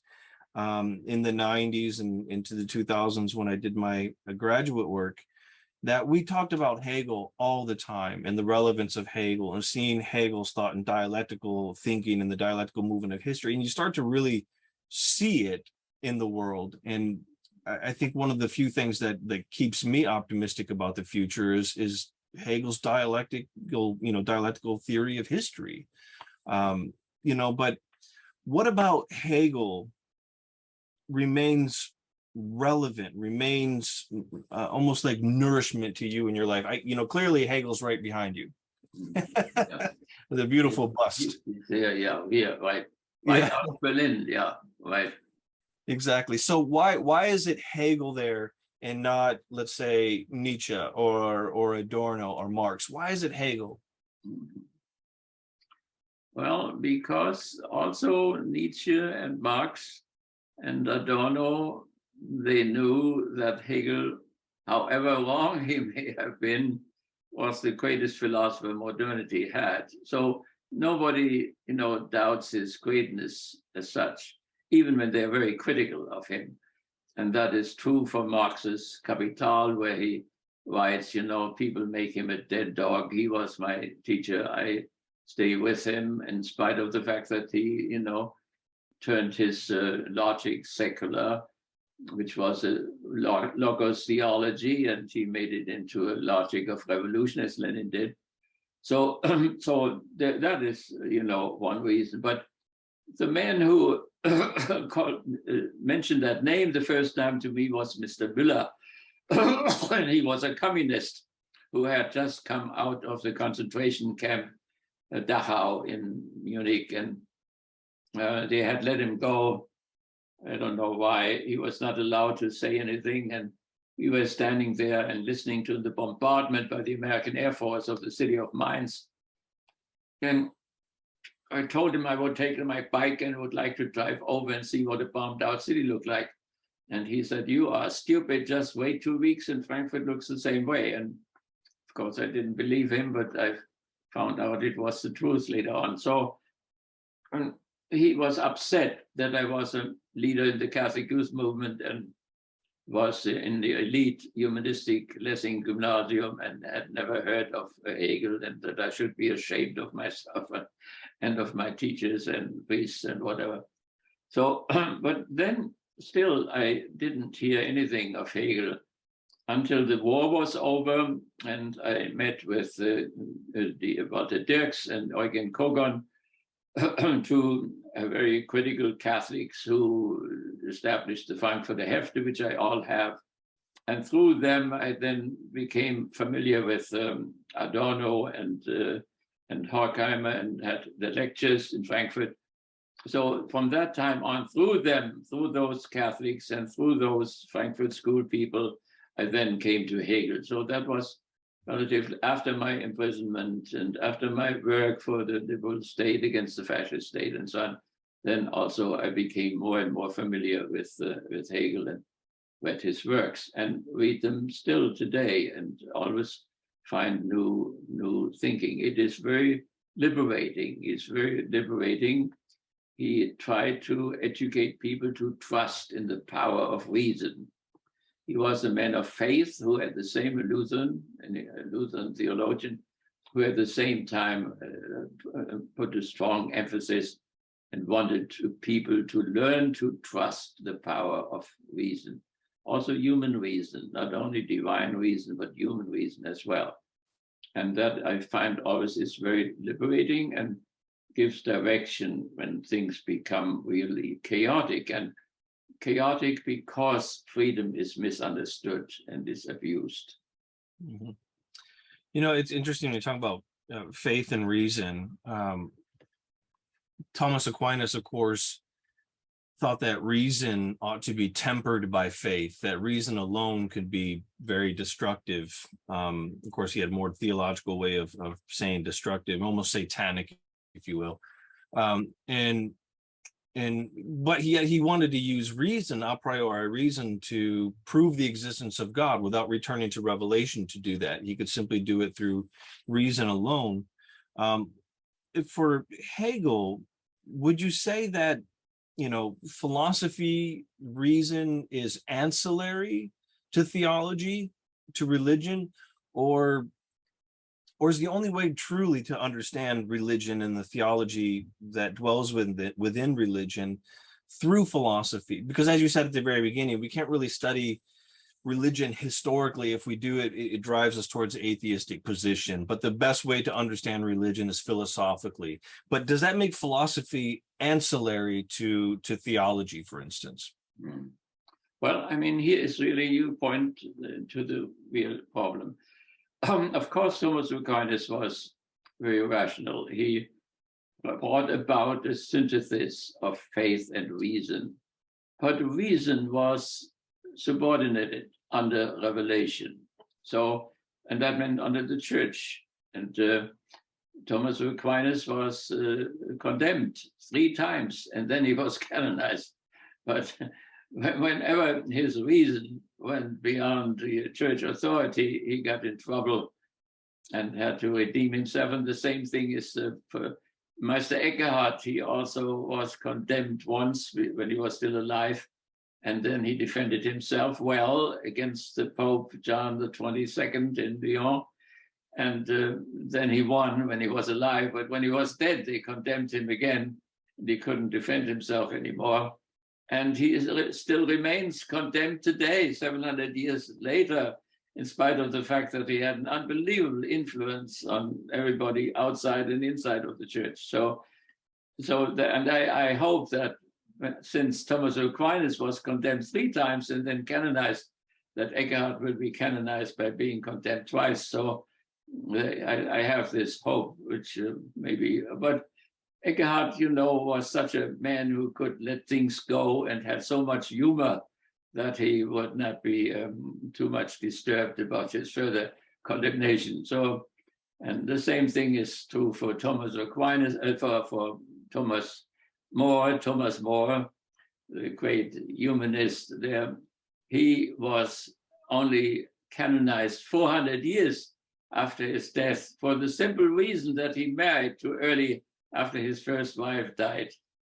in the 90s and into the 2000s when I did my graduate work, that we talked about Hegel all the time and the relevance of Hegel and seeing Hegel's thought in dialectical thinking and the dialectical movement of history. And you start to really see it in the world. And I think one of the few things that keeps me optimistic about the future is Hegel's dialectical theory of history. But what about Hegel remains relevant, remains almost like nourishment to you in your life? Clearly Hegel's right behind you. Yeah. With a beautiful bust. Yeah, right. Yeah. Right out of Berlin, yeah, right. Exactly. So why is it Hegel there and not, let's say, Nietzsche or Adorno or Marx? Why is it Hegel? Well, because also Nietzsche and Marx and Adorno, they knew that Hegel, however wrong he may have been, was the greatest philosopher modernity had. So nobody, doubts his greatness as such, even when they're very critical of him. And that is true for Marx's Capital, where he writes, people make him a dead dog. He was my teacher. I stay with him in spite of the fact that he, turned his logic secular, which was a logos theology, and he made it into a logic of revolution, as Lenin did. So, that is, one reason. But the man who mentioned that name the first time to me was Mr. Müller, and he was a communist who had just come out of the concentration camp Dachau in Munich, and they had let him go. I don't know why. He was not allowed to say anything, and we were standing there and listening to the bombardment by the American Air Force of the city of Mainz. And I told him I would take my bike and would like to drive over and see what a bombed out city looked like. And he said, "You are stupid, just wait 2 weeks and Frankfurt looks the same way." And of course I didn't believe him, but I found out it was the truth later on. So he was upset that I was a leader in the Catholic youth movement and was in the elite humanistic Lessing Gymnasium and had never heard of Hegel, and that I should be ashamed of myself and of my teachers and priests and whatever. So, but then still I didn't hear anything of Hegel until the war was over, and I met with Walter Dirks and Eugen Kogon, two very critical Catholics who established the Frankfurter Hefte, which I all have. And through them, I then became familiar with Adorno and Horkheimer and had the lectures in Frankfurt. So from that time on, through them, through those Catholics and through those Frankfurt school people, I then came to Hegel. So that was relatively after my imprisonment and after my work for the liberal state against the fascist state and so on. Then also I became more and more familiar with Hegel and read his works and read them still today and always find new thinking. It is very liberating. It's very liberating. He tried to educate people to trust in the power of reason. He was a man of faith who at the same Lutheran theologian, who at the same time put a strong emphasis and wanted people to learn to trust the power of reason. Also human reason, not only divine reason, but human reason as well. And that I find always is very liberating and gives direction when things become really chaotic. And chaotic because freedom is misunderstood and is abused. Mm-hmm. It's interesting to talk about faith and reason. Thomas Aquinas, of course, thought that reason ought to be tempered by faith, that reason alone could be very destructive. Of course, he had more theological way of saying destructive, almost satanic, if you will. But he wanted to use reason, a priori reason, to prove the existence of God without returning to revelation to do that. He could simply do it through reason alone. For Hegel, would you say that, philosophy, reason is ancillary to theology, to religion, or is the only way truly to understand religion and the theology that dwells within religion through philosophy? Because as you said at the very beginning, we can't really study religion historically, if we do it, it drives us towards atheistic position. But the best way to understand religion is philosophically. But does that make philosophy ancillary to theology, for instance? Mm. Well, I mean, here is really, you point to the real problem. Of course, Thomas Aquinas was very rational. He brought about a synthesis of faith and reason. But reason was subordinated under revelation. So, and that meant under the church. And Thomas Aquinas was condemned 3 times, and then he was canonized. But whenever his reason went beyond the church authority, he got in trouble and had to redeem himself. And the same thing is for Meister Eckhart. He also was condemned once when he was still alive. And then he defended himself well against the Pope John the 22nd in Lyon. And then he won when he was alive. But when he was dead, they condemned him again. And he couldn't defend himself anymore. And he still remains condemned today, 700 years later, in spite of the fact that he had an unbelievable influence on everybody outside and inside of the church. I hope that since Thomas Aquinas was condemned 3 times and then canonized, that Eckhart will be canonized by being condemned twice. So I have this hope, which maybe, but Eckhart, was such a man who could let things go and had so much humor that he would not be too much disturbed about his further condemnation. So, and the same thing is true for Thomas Aquinas, for Thomas More, the great humanist there. He was only canonized 400 years after his death for the simple reason that he married too early after his first wife died.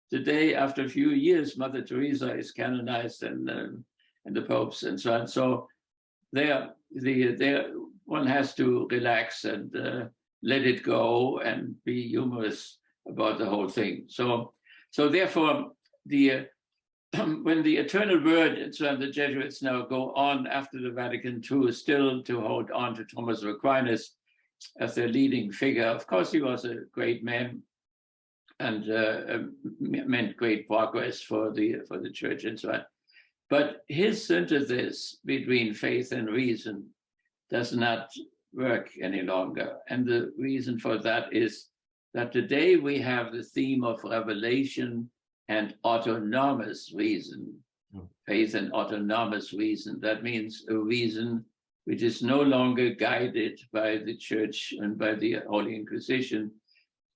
Today, after a few years, Mother Teresa is canonized and the popes and so on. So one has to relax and let it go and be humorous about the whole thing. So therefore, when the eternal word and so on, the Jesuits now go on after the Vatican II still to hold on to Thomas Aquinas as their leading figure. Of course, he was a great man and meant great progress for the church and so on. But his synthesis between faith and reason does not work any longer. And the reason for that is that today we have the theme of revelation and autonomous reason, faith and autonomous reason. That means a reason which is no longer guided by the church and by the Holy Inquisition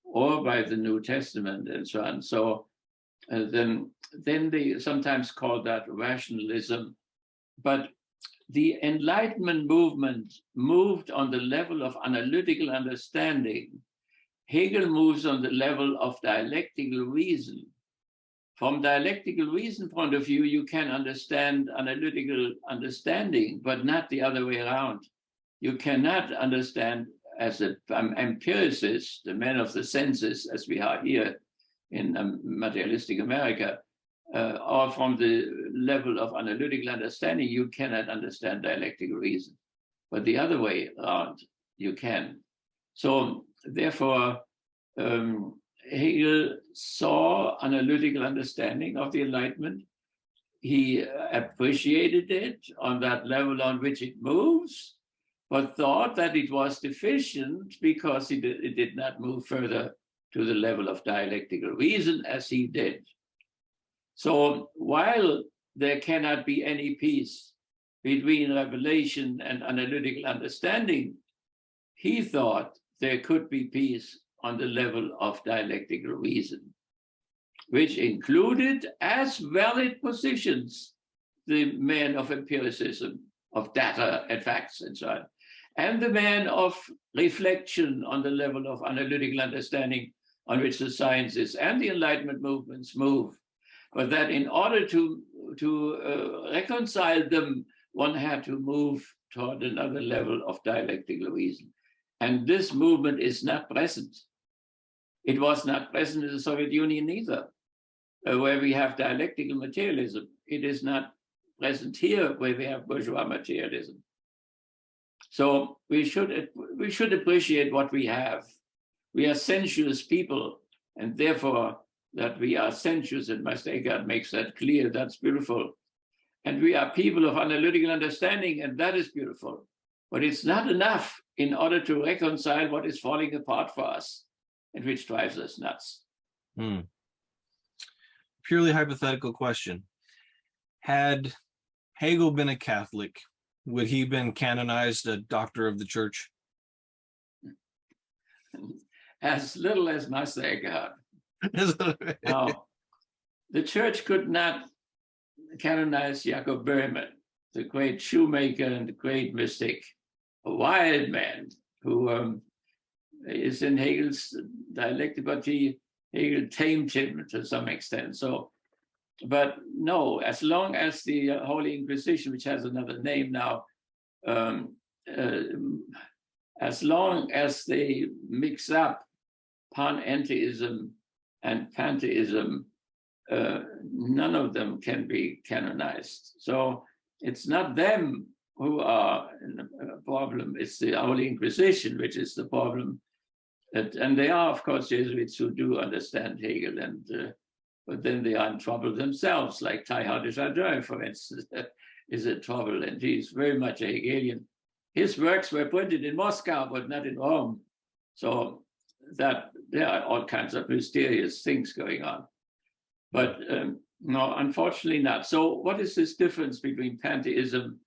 or by the New Testament and so on. So then they sometimes call that rationalism. But the Enlightenment movement moved on the level of analytical understanding. Hegel moves on the level of dialectical reason. From dialectical reason point of view, you can understand analytical understanding, but not the other way around. You cannot understand as an empiricist, the man of the senses, as we are here in materialistic America, or from the level of analytical understanding, you cannot understand dialectical reason. But the other way around, you can. So therefore, Hegel saw analytical understanding of the Enlightenment. He appreciated it on that level on which it moves, but thought that it was deficient because it did not move further to the level of dialectical reason as he did. So while there cannot be any peace between revelation and analytical understanding, he thought there could be peace on the level of dialectical reason, which included as valid positions the man of empiricism, of data and facts and so on, and the man of reflection on the level of analytical understanding on which the sciences and the Enlightenment movements move. But that in order to reconcile them, one had to move toward another level of dialectical reason. And this movement is not present. It was not present in the Soviet Union either, where we have dialectical materialism. It is not present here where we have bourgeois materialism. So we should appreciate what we have. We are sensuous people, and therefore that we are sensuous, and Master Eckhart makes that clear. That's beautiful. And we are people of analytical understanding, and that is beautiful. But it's not enough in order to reconcile what is falling apart for us and which drives us nuts. Purely hypothetical question. Had Hegel been a Catholic, would he been canonized a doctor of the church? As little as Master Eckhart. Now, the church could not canonize Jacob Böhme, the great shoemaker and the great mystic, a wild man who is in Hegel's dialectic, but Hegel tamed him to some extent. So, but no, as long as the Holy Inquisition, which has another name now, as long as they mix up panentheism and pantheism, none of them can be canonized. So it's not them who are a problem, it's the Holy Inquisition, which is the problem. And they are, of course, Jesuits who do understand Hegel, but then they are in trouble themselves, like Teilhard de Chardin, for instance, is in trouble, and he's very much a Hegelian. His works were printed in Moscow, but not in Rome. So that there are all kinds of mysterious things going on. But no, unfortunately not. So what is this difference between pantheism?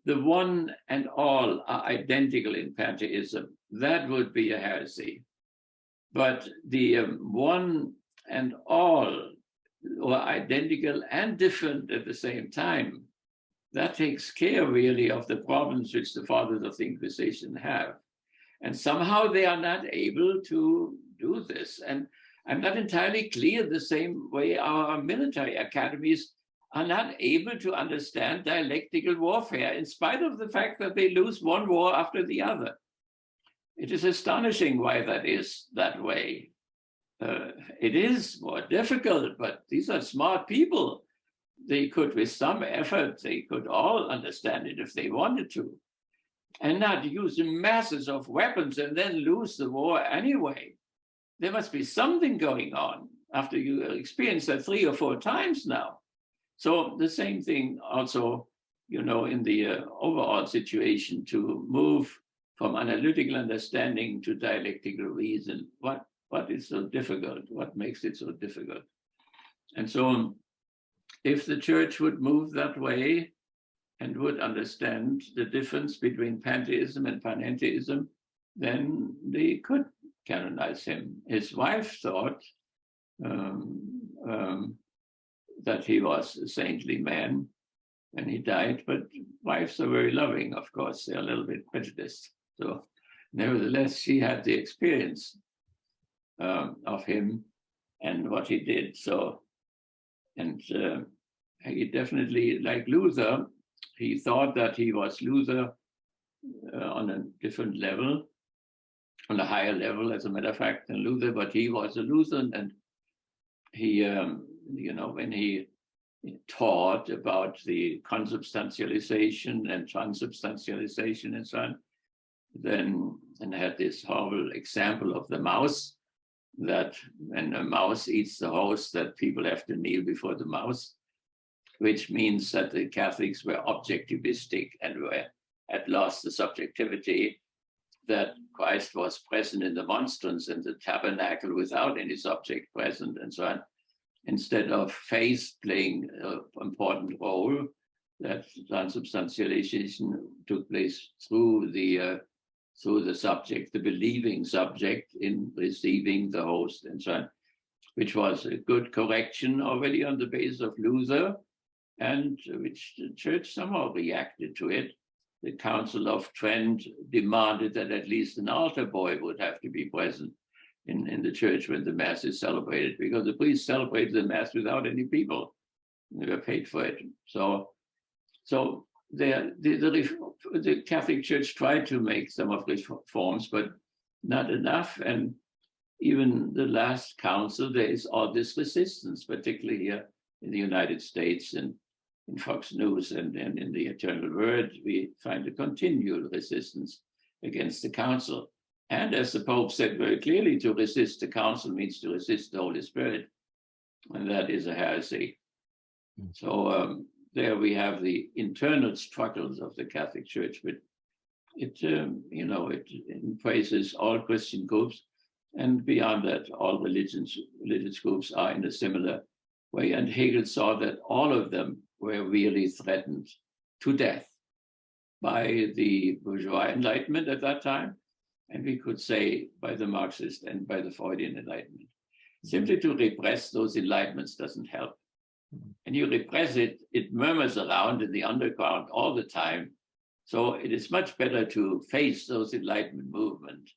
The one and all are identical in pantheism. That would be a heresy. But the one and all are identical and different at the same time. That takes care really of the problems which the fathers of the Inquisition have. And somehow they are not able to do this. And I'm not entirely clear the same way our military academies are not able to understand dialectical warfare, in spite of the fact that they lose one war after the other. It is astonishing why that is that way. It is more difficult, but these are smart people. They could, with some effort, they could all understand it if they wanted to, and not use masses of weapons and then lose the war anyway. There must be something going on after you experience that 3 or 4 times now. So the same thing also, you know, in the overall situation, to move from analytical understanding to dialectical reason. What is so difficult? What makes it so difficult? And so if the church would move that way and would understand the difference between pantheism and panentheism, then they could canonize him. His wife thought that he was a saintly man when he died, but wives are very loving, of course. They're a little bit prejudiced. So nevertheless, she had the experience of him and what he did. So, and he definitely, like Luther, he thought that he was Luther on a different level, on a higher level, as a matter of fact, than Luther, but he was a Lutheran, and he, you know, when he taught about the consubstantialization and transubstantialization and so on, then and had this horrible example of the mouse, that when a mouse eats the host, that people have to kneel before the mouse, which means that the Catholics were objectivistic and had lost the subjectivity, that Christ was present in the monstrance and the tabernacle without any subject present and so on. Instead of faith playing an important role, that transubstantiation took place through the subject, the believing subject in receiving the host and so on, which was a good correction already on the basis of Luther, and which the church somehow reacted to it. The Council of Trent demanded that at least an altar boy would have to be present in the church when the Mass is celebrated, because the priests celebrated the Mass without any people. They were paid for it. So the Catholic Church tried to make some of these reforms, but not enough. And even the last council, there is all this resistance, particularly here in the United States. And in Fox News and in the Eternal Word, we find a continual resistance against the council. And as the Pope said very clearly, to resist the council means to resist the Holy Spirit, and that is a heresy. So there we have the internal struggles of the Catholic Church, but it embraces all Christian groups, and beyond that, all religious groups are in a similar way. And Hegel saw that all of them were really threatened to death by the bourgeois Enlightenment at that time, and we could say by the Marxist and by the Freudian Enlightenment. Simply to repress those enlightenments doesn't help. And you repress it, it murmurs around in the underground all the time. So it is much better to face those Enlightenment movement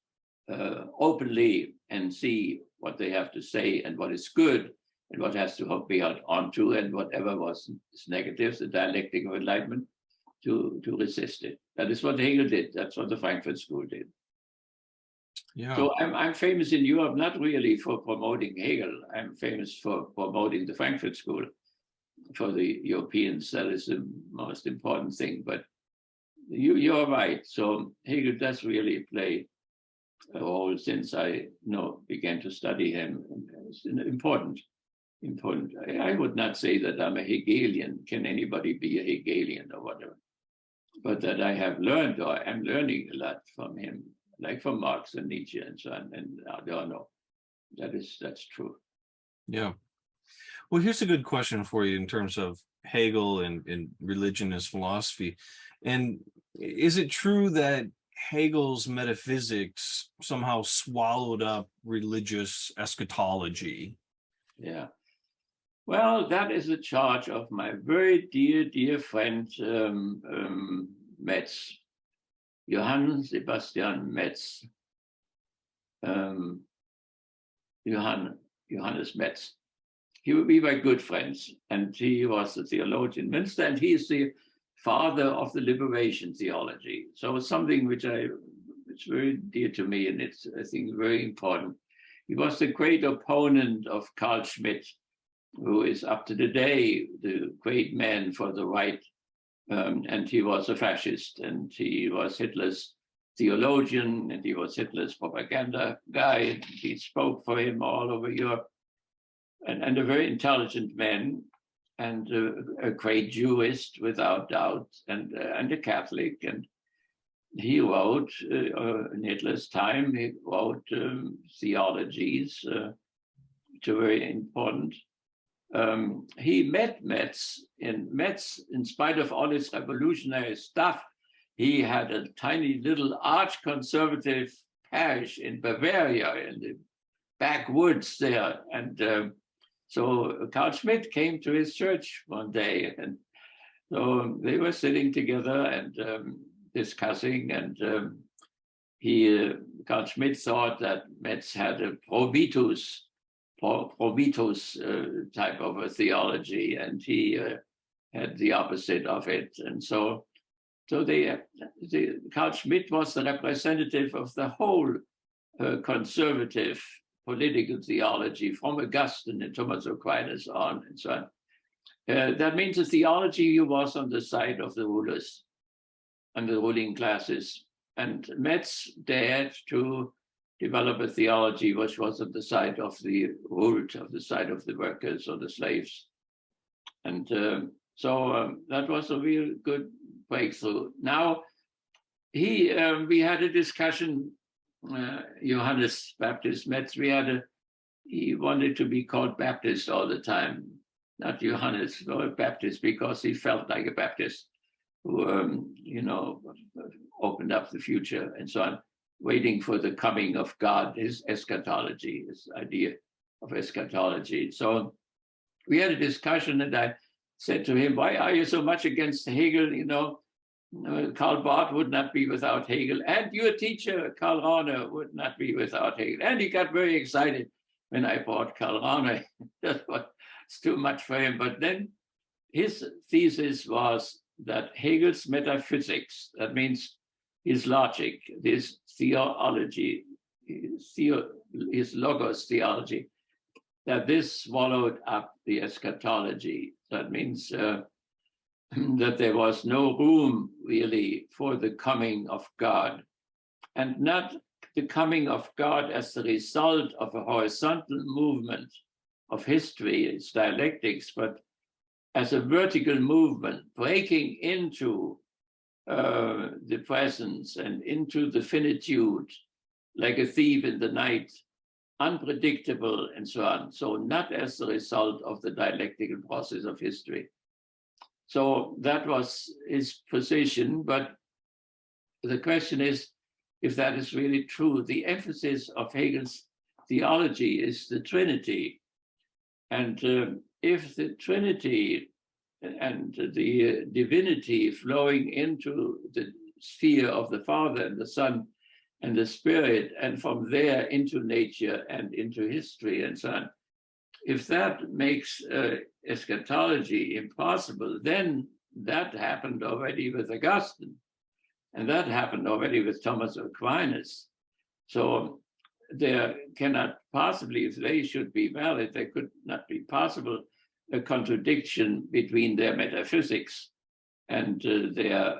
openly and see what they have to say and what is good and what has to be held onto, and whatever was negative, the dialectical Enlightenment, to resist it. That is what Hegel did. That's what the Frankfurt School did. Yeah. So I'm famous in Europe, not really for promoting Hegel. I'm famous for promoting the Frankfurt School. For the Europeans, that is the most important thing. But you're right. So Hegel does really play a role since I began to study him. It's important. I would not say that I'm a Hegelian. Can anybody be a Hegelian or whatever? But that I have learned, or I'm learning a lot from him, like from Marx and Nietzsche and so on. And Adorno. That's true. Yeah. Well, here's a good question for you in terms of Hegel and religion as philosophy. And is it true that Hegel's metaphysics somehow swallowed up religious eschatology? Yeah. Well, that is a charge of my very dear friend Metz, Johann Sebastian Metz, Johannes Metz. We were good friends, and he was a theologian in Münster, and he is the father of the liberation theology. So it's something which it's very dear to me, and it's, I think, very important. He was the great opponent of Carl Schmitt, who is up to today the great man for the right, and he was a fascist, and he was Hitler's theologian, and he was Hitler's propaganda guy, and he spoke for him all over Europe. And a very intelligent man, and a great Jewist without doubt, and a Catholic. And he wrote in Hitler's time. He wrote theologies, which are very important. He met Metz. In spite of all his revolutionary stuff, he had a tiny little arch-conservative parish in Bavaria, in the backwoods there, and. So Carl Schmitt came to his church one day, and so they were sitting together and discussing, and Carl Schmitt thought that Metz had a probitus type of a theology, and he had the opposite of it. And so Carl Schmitt was the representative of the whole conservative political theology, from Augustine and Thomas Aquinas on, and so on. That means the theology was on the side of the rulers and the ruling classes. And Metz dared to develop a theology which was on the side of the ruled, of the side of the workers or the slaves. And so that was a real good breakthrough. Now, we had a discussion, Johannes Baptist Metz, he wanted to be called Baptist all the time, not Johannes, but Baptist, because he felt like a Baptist who, opened up the future and so on, waiting for the coming of God, his eschatology, his idea of eschatology. So we had a discussion, and I said to him, why are you so much against Hegel? Karl Barth would not be without Hegel, and your teacher, Karl Rahner, would not be without Hegel. And he got very excited when I brought Karl Rahner. That was too much for him. But then his thesis was that Hegel's metaphysics, that means his logic, his theology, his logos theology, that this swallowed up the eschatology. That means that there was no room really for the coming of God, and not the coming of God as the result of a horizontal movement of history, it's dialectics, but as a vertical movement, breaking into the presence and into the finitude, like a thief in the night, unpredictable and so on. So not as the result of the dialectical process of history. So that was his position, but the question is if that is really true. The emphasis of Hegel's theology is the Trinity. And if the Trinity and the divinity flowing into the sphere of the Father and the Son and the Spirit, and from there into nature and into history and so on, if that makes eschatology impossible, then that happened already with Augustine, and that happened already with Thomas Aquinas. So there cannot possibly, if they should be valid, there could not be possible a contradiction between their metaphysics and their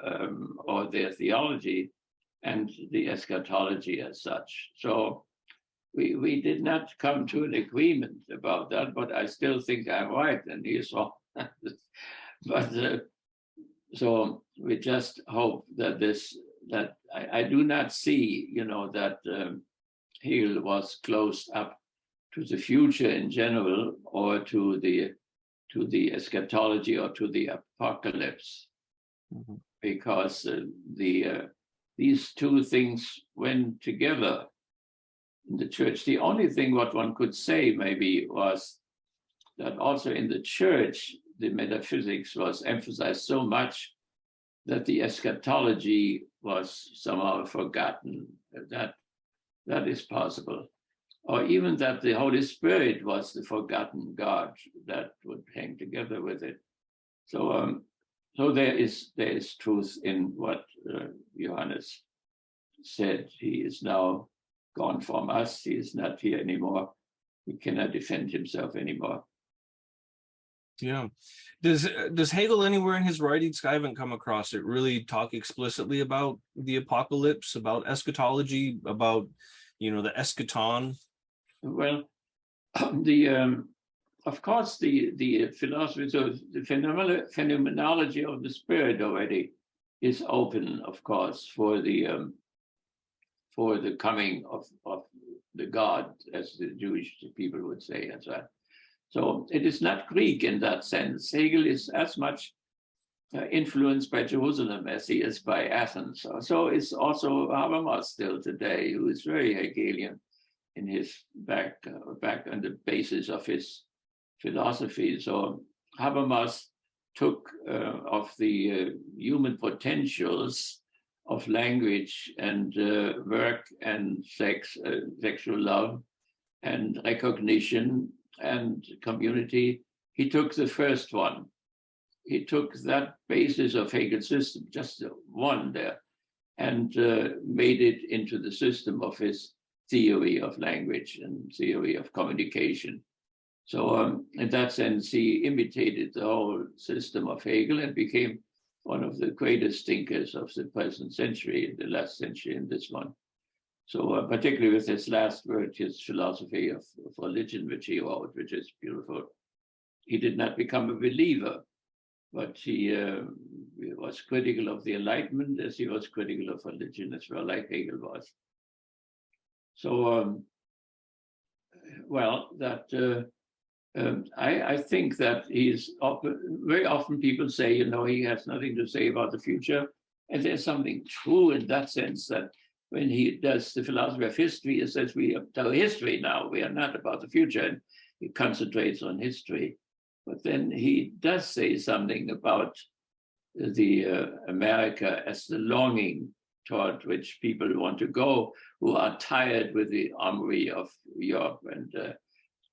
theology and the eschatology as such. So we did not come to an agreement about that, but I still think I'm right and he is wrong. But so we just hope that I do not see, that Hegel was closed up to the future in general, or to the eschatology or to the apocalypse, because these two things went together in the church. The only thing what one could say maybe was that also in the church, the metaphysics was emphasized so much that the eschatology was somehow forgotten. That is possible. Or even that the Holy Spirit was the forgotten God that would hang together with it. So there is truth in what Johannes said. He is now gone from us. He is not here anymore. He cannot defend himself anymore. Yeah. Does Hegel anywhere in his writings, I haven't come across it, really talk explicitly about the apocalypse, about eschatology, about, the eschaton? Well, of course, the philosophy, so the phenomenology of the spirit already is open, of course, for the coming of the God, as the Jewish people would say, and so on. So it is not Greek in that sense. Hegel is as much influenced by Jerusalem as he is by Athens. So is also Habermas still today, who is very Hegelian in his back on the basis of his philosophy. So Habermas took of the human potentials of language and work and sexual love and recognition and community. He took the first one. He took that basis of Hegel's system, just one there, and made it into the system of his theory of language and theory of communication. So in that sense, he imitated the whole system of Hegel and became one of the greatest thinkers of the present century, the last century, and this one. So particularly with his last work, his philosophy of religion, which he wrote, which is beautiful. He did not become a believer, but he was critical of the Enlightenment as he was critical of religion as well, like Hegel was. So, I think that he's very often people say, he has nothing to say about the future. And there's something true in that sense, that when he does the philosophy of history, he says we tell history now, we are not about the future, and he concentrates on history. But then he does say something about the America as the longing toward which people want to go, who are tired with the armory of Europe.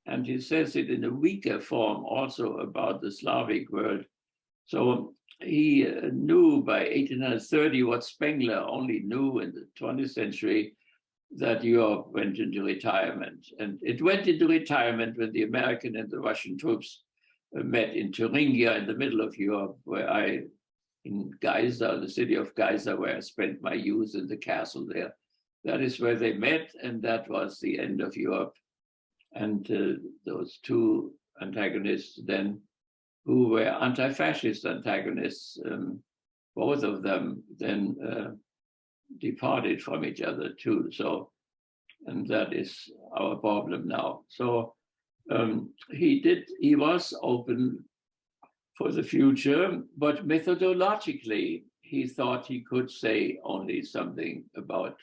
And he says it in a weaker form also about the Slavic world. So he knew by 1830 what Spengler only knew in the 20th century, that Europe went into retirement. And it went into retirement when the American and the Russian troops met in Thuringia in the middle of Europe, in Geisa, the city of Geisa, where I spent my youth in the castle there. That is where they met, and that was the end of Europe. And those two antagonists then, who were anti-fascist antagonists, both of them then departed from each other too. So, and that is our problem now. So he was open for the future, but methodologically, he thought he could say only something about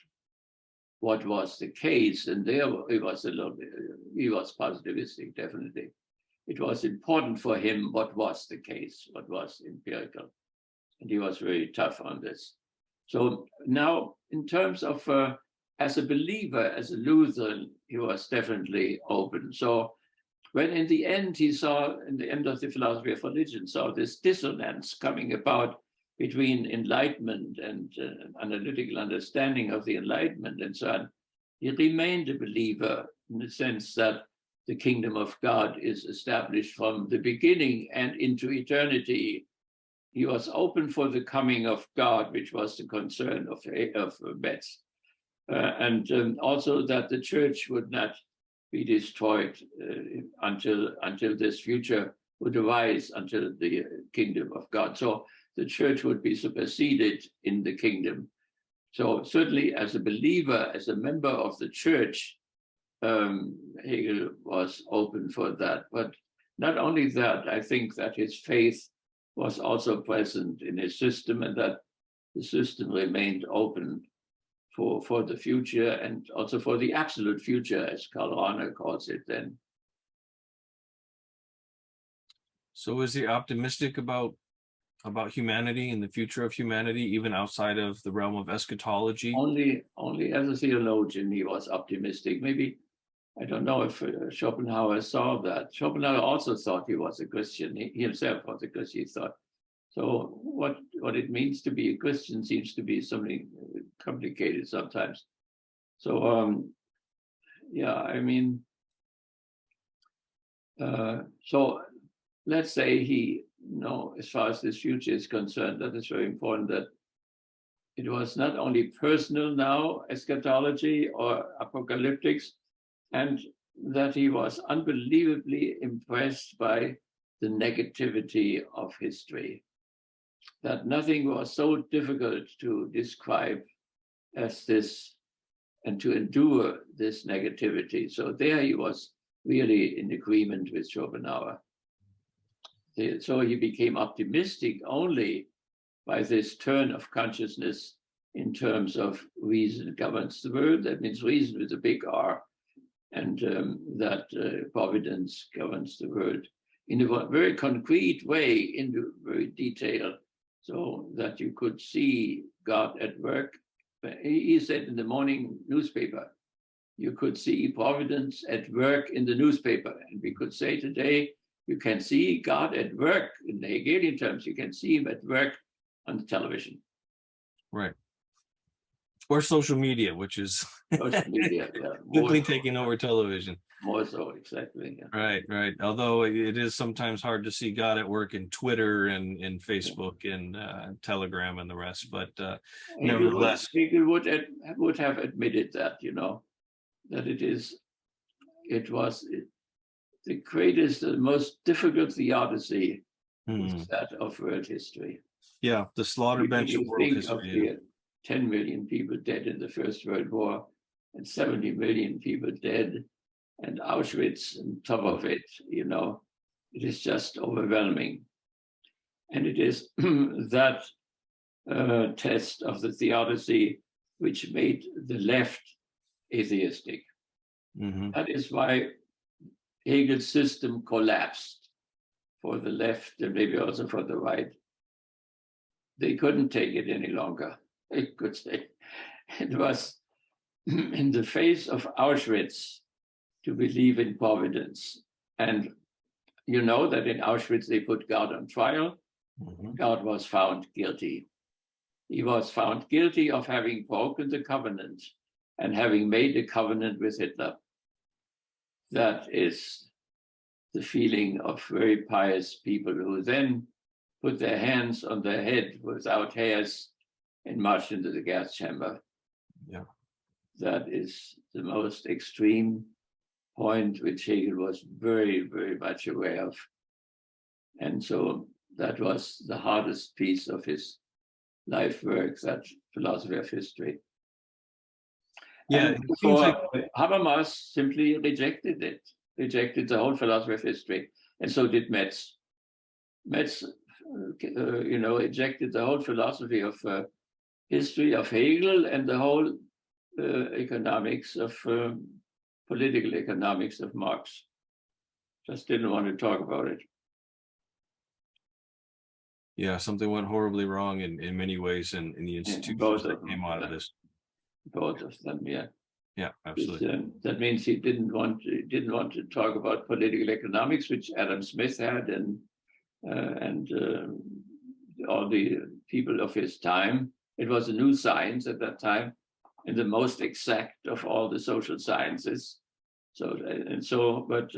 what was the case. And there he was he was positivistic, definitely. It was important for him what was the case, what was empirical. And he was very tough on this. So now, in terms of as a believer, as a Lutheran, he was definitely open. So when in the end he saw, in the end of the philosophy of religion, saw this dissonance coming about between enlightenment and analytical understanding of the Enlightenment and so on, he remained a believer in the sense that the kingdom of God is established from the beginning and into eternity. He was open for the coming of God, which was the concern of Betz, and also that the church would not be destroyed until this future would arise, until the kingdom of God. So the church would be superseded in the kingdom. So certainly as a believer, as a member of the church, Hegel was open for that. But not only that, I think that his faith was also present in his system, and that the system remained open for the future, and also for the absolute future, as Karl Rahner calls it then. So is he optimistic about humanity and the future of humanity, even outside of the realm of eschatology? Only as a theologian he was optimistic. Maybe, I don't know if Schopenhauer saw that. Schopenhauer also thought he was a Christian. He himself was a Christian, he thought. So what it means to be a Christian seems to be something complicated sometimes. So yeah, I mean, so let's say he, as far as this future is concerned, that is very important, that it was not only personal now, eschatology or apocalyptics, and that he was unbelievably impressed by the negativity of history, that nothing was so difficult to describe as this and to endure this negativity. So there he was really in agreement with Schopenhauer. So he became optimistic only by this turn of consciousness in terms of reason governs the world. That means reason with a big R, and that providence governs the world in a very concrete way, in very detail, so that you could see God at work. He said in the morning newspaper, you could see providence at work in the newspaper. And we could say today, you can see God at work in the Hegelian terms. You can see him at work on the television. Right. Or social media, which is Social media, yeah, quickly taking over television. More so, exactly. Yeah. Right. Although it is sometimes hard to see God at work in Twitter and in Facebook and Telegram and the rest, but nevertheless, Hegel would have admitted that, that it was the greatest, the most difficult theodicy was that of world history. Yeah, the slaughter bench of world history. 10 million people dead in the First World War and 70 million people dead, and Auschwitz on top of it, it is just overwhelming. And it is that test of the theodicy which made the left atheistic. Mm-hmm. That is why Hegel's system collapsed for the left and maybe also for the right. They couldn't take it any longer. They could say it was in the face of Auschwitz to believe in providence. And you know that in Auschwitz they put God on trial. Mm-hmm. God was found guilty. He was found guilty of having broken the covenant and having made a covenant with Hitler. That is the feeling of very pious people who then put their hands on their head without hairs and marched into the gas chamber. Yeah. That is the most extreme point which Hegel was very, very much aware of. And so that was the hardest piece of his life work, that philosophy of history. Yeah, and it seems like Habermas simply rejected it, rejected the whole philosophy of history, and so did Metz. Metz, rejected the whole philosophy of history of Hegel and the whole economics of political economics of Marx. Just didn't want to talk about it. yeah, something went horribly wrong in many ways in the institutions that came out of this. Both of them, yeah. Yeah, absolutely. That means he didn't want to talk about political economics, which Adam Smith had, and all the people of his time. It was a new science at that time, and the most exact of all the social sciences. But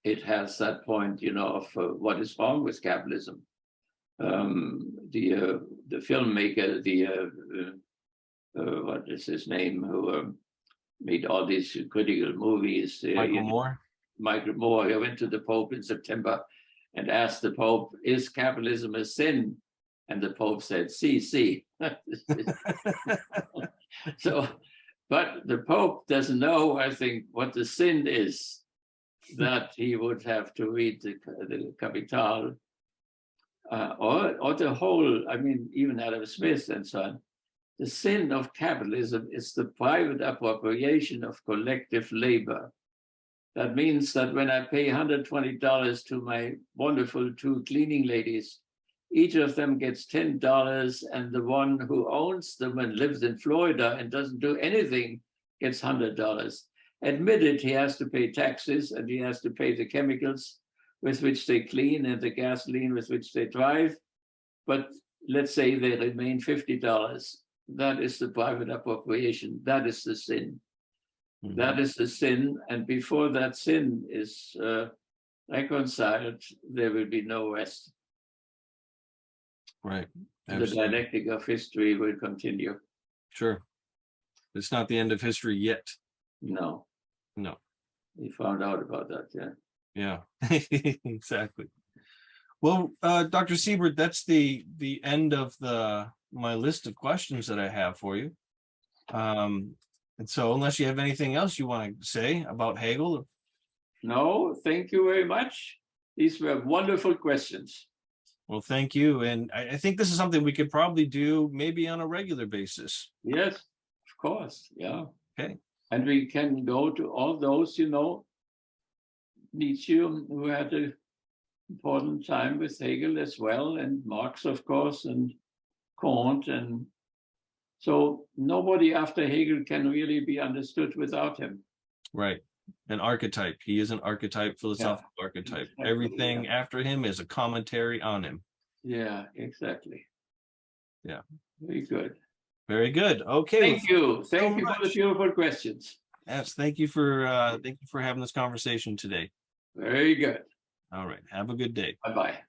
it has that point, of what is wrong with capitalism. The filmmaker, what is his name, who made all these critical movies. Michael Moore? Michael Moore. He went to the Pope in September and asked the Pope, "Is capitalism a sin?" And the Pope said, "Si." So, but the Pope doesn't know, I think, what the sin is, that he would have to read the Capital, or the whole, even Adam Smith and so on. The sin of capitalism is the private appropriation of collective labor. That means that when I pay $120 to my wonderful 2 cleaning ladies, each of them gets $10, and the one who owns them and lives in Florida and doesn't do anything gets $100. Admitted, he has to pay taxes, and he has to pay the chemicals with which they clean and the gasoline with which they drive. But let's say they remain $50. That is the private appropriation. That is the sin. Mm-hmm. That is the sin. And before that sin is reconciled, there will be no rest. Right. Absolutely. The dialectic of history will continue. Sure. It's not the end of history yet. No. We found out about that, yeah. Yeah, exactly. Well, Dr. Siebert, that's the end of my list of questions that I have for you. And so unless you have anything else you want to say about Hegel. No, thank you very much. These were wonderful questions. Well, thank you. And I think this is something we could probably do maybe on a regular basis. Yes, of course. Yeah. Okay. And we can go to all those, Nietzsche, who had an important time with Hegel as well, and Marx, of course, and Kant. And so nobody after Hegel can really be understood without him. Right. An archetype. He is an archetype, philosophical archetype. Exactly, everything after him is a commentary on him. Yeah, exactly. Yeah. Very good. Very good. Okay. Thank you. Thank you for the beautiful questions. Yes. Thank you for having this conversation today. Very good. All right. Have a good day. Bye-bye.